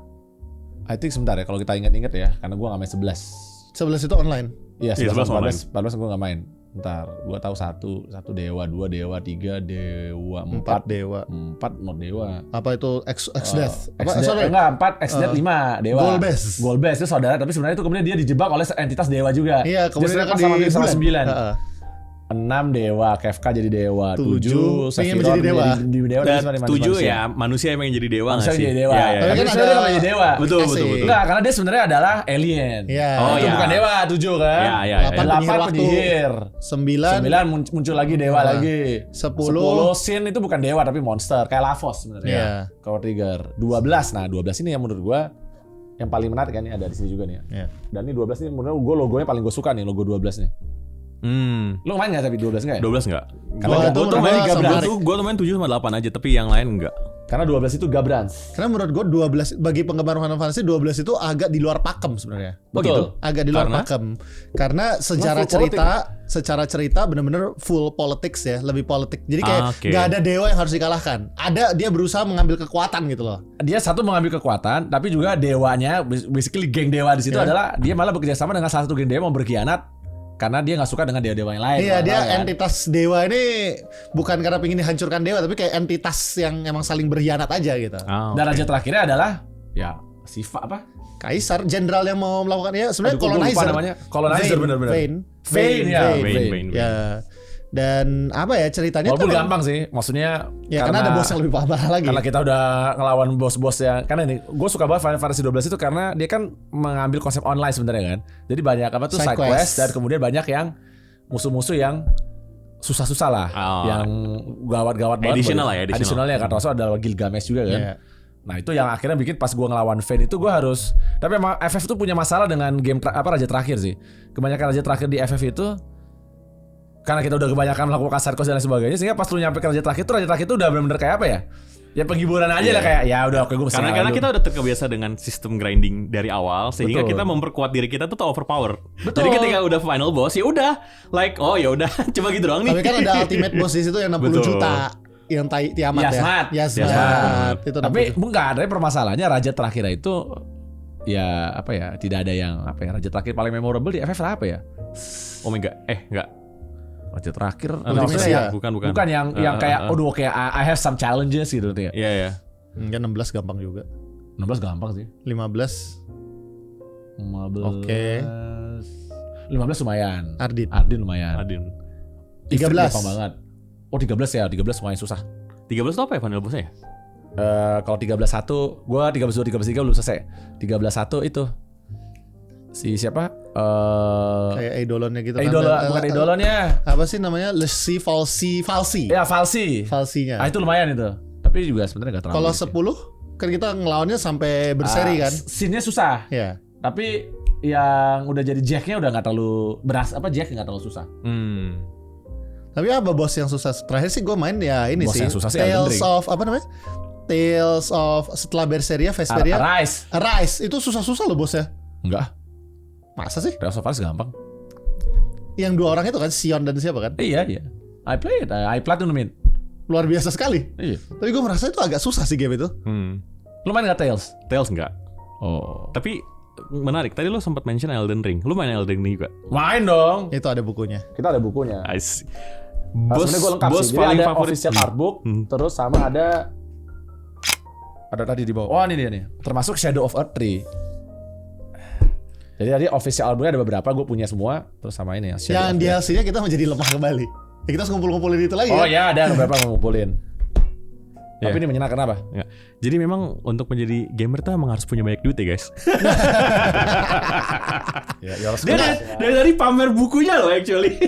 I think sebentar ya kalau kita ingat-ingat ya, karena gua enggak main 11. 11 itu online. Iya, 11 online. 14 gue nggak main. Ntar, gue tahu satu dewa, 2 dewa, 3 dewa, 4 dewa. 4 not dewa. Apa itu X-Death? Enggak, 4 X-Death 5 dewa. Golbez itu saudara, tapi sebenarnya itu kemudian dia dijebak oleh entitas dewa juga. Iya, kemudian kan sama 9. 6 dewa, Kefka jadi dewa, 7 pengen menjadi dewa. Dan 7 ya manusia yang jadi dewa nggak sih? Jadi dewa. Ya, Tapi kan dia nggak jadi dewa. Betul. Enggak, karena dia sebenarnya adalah alien. Iya. Itu bukan dewa, 7 kan? Iya. 8 penyihir. 9 muncul lagi dewa lagi. 10 Sin itu bukan dewa tapi monster, kayak Lavos sebenarnya. Iya. Power Trigger. 12. Nah, 12 ini yang menurut gua yang paling menarik kan, ini ada di sini juga nih ya. Iya. Dan ini 12 ini menurut gua logonya paling gue suka nih, logo 12 nih. Lo main nggak tapi 12 nggak ya? 12 nggak? Karena Gue tuh main 3 gue tuh main 7 sama 8 aja, tapi yang lain enggak. Karena 12 itu Gabrans. Karena menurut gue 12 bagi penggemar Final Fantasy 12 itu agak di luar pakem sebenarnya. Betul. Agak di luar pakem. Karena secara cerita benar-benar full politics ya, lebih politik. Jadi kayak nggak ada dewa yang harus dikalahkan. Ada dia berusaha mengambil kekuatan gitu loh. Dia satu mengambil kekuatan, tapi juga dewanya, basically geng dewa di situ adalah dia malah bekerja sama dengan salah satu geng dewa mau berkhianat. Karena dia nggak suka dengan dewa-dewa yang lain. Iya, dia kan? entitas dewa ini bukan karena pengen dihancurkan dewa, tapi kayak entitas yang emang saling berkhianat aja gitu. Dan raja terakhirnya adalah ya Siva apa? Kaisar, jenderal yang mau melakukannya sebenarnya colonizer. Colonizer benar-benar. Vayne. Ya. Dan apa ya ceritanya? Walaupun gampang sih, maksudnya ya karena ada bos yang lebih parah lagi. Karena kita udah ngelawan bos-bos ya. Karena ini, gue suka banget Final Fantasy 12 itu karena dia kan mengambil konsep online sebenarnya kan. Jadi banyak apa tuh side quest dan kemudian banyak yang musuh-musuh yang susah-susah lah, yang gawat-gawat banget. Additionalnya kan termasuk ada Gilgamesh juga kan. Yeah. Nah itu yang akhirnya bikin pas gue ngelawan Vayne itu gue harus. Tapi emang FF tuh punya masalah dengan game raja terakhir sih. Kebanyakan raja terakhir di FF itu karena kita udah kebanyakan melakukan side quest dan lain sebagainya, sehingga pas lu nyampe ke raja terakhir itu udah benar-benar kayak apa ya? Ya penghiburan aja lah, kayak ya udah oke gue pesen. Karena kita udah terbiasa dengan sistem grinding dari awal, sehingga kita memperkuat diri kita tuh overpower. Jadi ketika udah final boss ya udah like ya udah cuma gitu doang nih. Tapi kan ada ultimate boss di situ yang 60 juta yang Tiamat ya. Yasmat. Itu tapi enggak, tapi permasalahannya raja terakhir itu ya apa ya? Tidak ada yang apa ya? Raja terakhir paling memorable di FF apa ya? Omega enggak. Raja terakhir bukan yang kayak kayak I have some challenges gitu ya. Iya. Enggak 16 gampang juga. 16 gampang sih. 15. Oke. 15 lumayan. Ardyn lumayan. 13 gampang banget. 13 ya, 13 lumayan susah. 13 itu apa ya final boss-nya ya? Kalau 13-1, gua 13-2, 13-3 belum selesai. 13-1 itu si siapa? Kayak idolonnya gitu bukan idolonnya. Apa sih namanya? Lesi Falsi. Ya, Falsinya. Itu lumayan itu. Tapi juga sebenarnya enggak terlalu. Kalau 10 kan kita ngelawannya sampai berseri kan. Scene-nya susah. Iya. Tapi yang udah jadi Jack-nya udah enggak terlalu Jack enggak terlalu susah. Tapi apa bos yang susah? Terakhir sih gue main ya ini bos sih. Tales of apa namanya? Tales of setelah Berseria, Vesperia. Arise. Itu susah-susah loh bos ya. Enggak. Masa sih? Tales of Arise gampang. Yang 2 orang itu kan Sion dan siapa kan? Iya. I platinumin. Luar biasa sekali. Iya. Tapi gue merasa itu agak susah sih game itu. Lu main gak Tales? Tales enggak. Tapi menarik. Tadi lu sempat mention Elden Ring. Lu main Elden Ring juga? Main dong. Itu ada bukunya. Kita ada bukunya. Bos paling ada favorit official artbook, terus sama ada tadi di bawah. Oh ini dia nih. Termasuk Shadow of Earth 3. Jadi tadi official artbooknya ada beberapa, gue punya semua. Terus sama ini yang DLC-nya kita menjadi lemah kembali. Ya, kita harus ngumpul-ngumpulin itu lagi. Oh ya ada beberapa ngumpulin. Tapi ini menyenangkan apa? Ya. Jadi memang untuk menjadi gamer tuh emang harus punya banyak duit ya guys. Dia dari tadi pamer bukunya loh actually.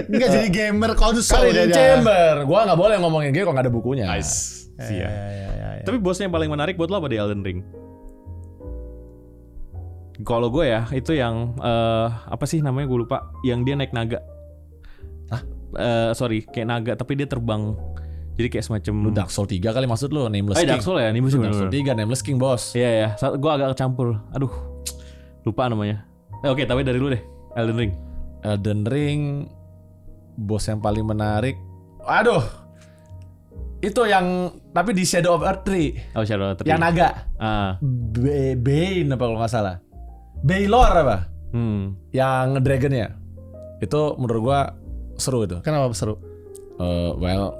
Enggak jadi gamer konsol aja. Chamber. Gua nggak boleh ngomongin game kalau nggak ada bukunya. Nice. Ya. Tapi bosnya yang paling menarik buat lo apa di Elden Ring? Kalau gue ya itu yang apa sih namanya gue lupa. Yang dia naik naga. Sorry, kayak naga tapi dia terbang. Jadi kayak semacam Lu Dark Souls 3 kali maksud lu, Nameless King. Dark Souls ya, Nameless Dark Souls 3 Nameless King, bos. Iya ya, gue agak kecampur. Aduh, lupa namanya. Oke, tapi dari lu deh, Elden Ring. Elden Ring bos yang paling menarik. Aduh. Itu yang tapi di Shadow of Earth 3. Oh, Shadow of Earth. Yang naga. Bane apa kalau nggak salah. Baylor apa? Yang dragonnya. Itu menurut gua seru itu. Kenapa seru? Well,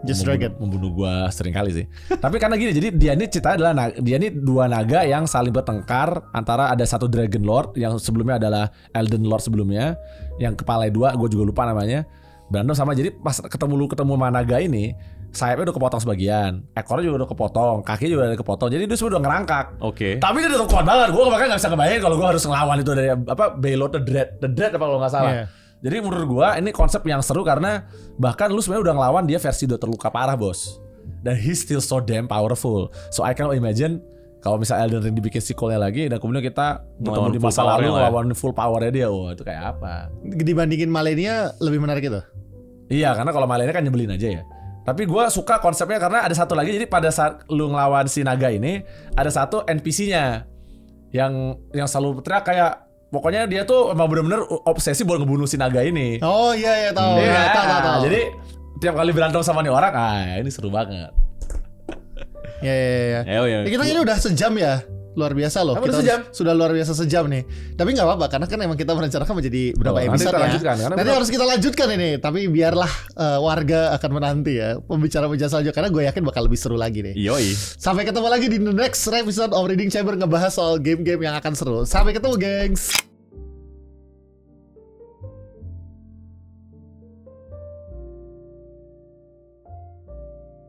Just Dragon membunuh gua sering kali sih. Tapi karena gini, jadi dia ini cerita adalah dia ini dua naga yang saling bertengkar antara ada satu Dragon Lord yang sebelumnya adalah Elden Lord sebelumnya, yang kepala dua, gue juga lupa namanya, berantem sama. Jadi pas ketemu sama naga ini, sayapnya udah kepotong sebagian, ekornya juga udah kepotong, kakinya juga udah kepotong. Jadi dia semua udah ngerangkak. Oke. Tapi dia udah kuat banget. Gue bahkan nggak bisa kebayang kalau gue harus ngelawan itu dari apa Baylor the Dread apa kalau nggak salah. Yeah. Jadi menurut gua ini konsep yang seru karena bahkan lu sebenarnya udah ngelawan dia versi udah terluka parah, bos. Dan he's still so damn powerful. So I can imagine kalau misalnya Elden Ring dibikin sequelnya lagi dan kemudian kita bertemu di masa lalu ngelawan full powernya dia, wah itu kayak apa? Dibandingin Malenia lebih menarik itu? Iya, karena kalau Malenia kan nyebelin aja ya. Tapi gua suka konsepnya karena ada satu lagi. Jadi pada saat lu ngelawan si naga ini ada satu NPC-nya yang selalu teriak kayak pokoknya dia tuh emang bener-bener obsesi buat ngebunuh si naga ini. Oh iya tahu. Iya, tahu. Jadi tiap kali berantem sama nih orang, ini seru banget. Iya. Ya, Kita ini udah sejam ya. Luar biasa loh. Udah Kita sejam? sudah luar biasa sejam nih. Tapi nggak apa-apa karena kan emang kita merencanakan menjadi berapa episode ya. Nanti harus kita lanjutkan ini. Tapi biarlah warga akan menanti ya pembicara-pembicara selanjutnya karena gue yakin bakal lebih seru lagi nih. Yoi. Sampai ketemu lagi di the next episode of Reading Chamber ngebahas soal game-game yang akan seru. Sampai ketemu, gengs.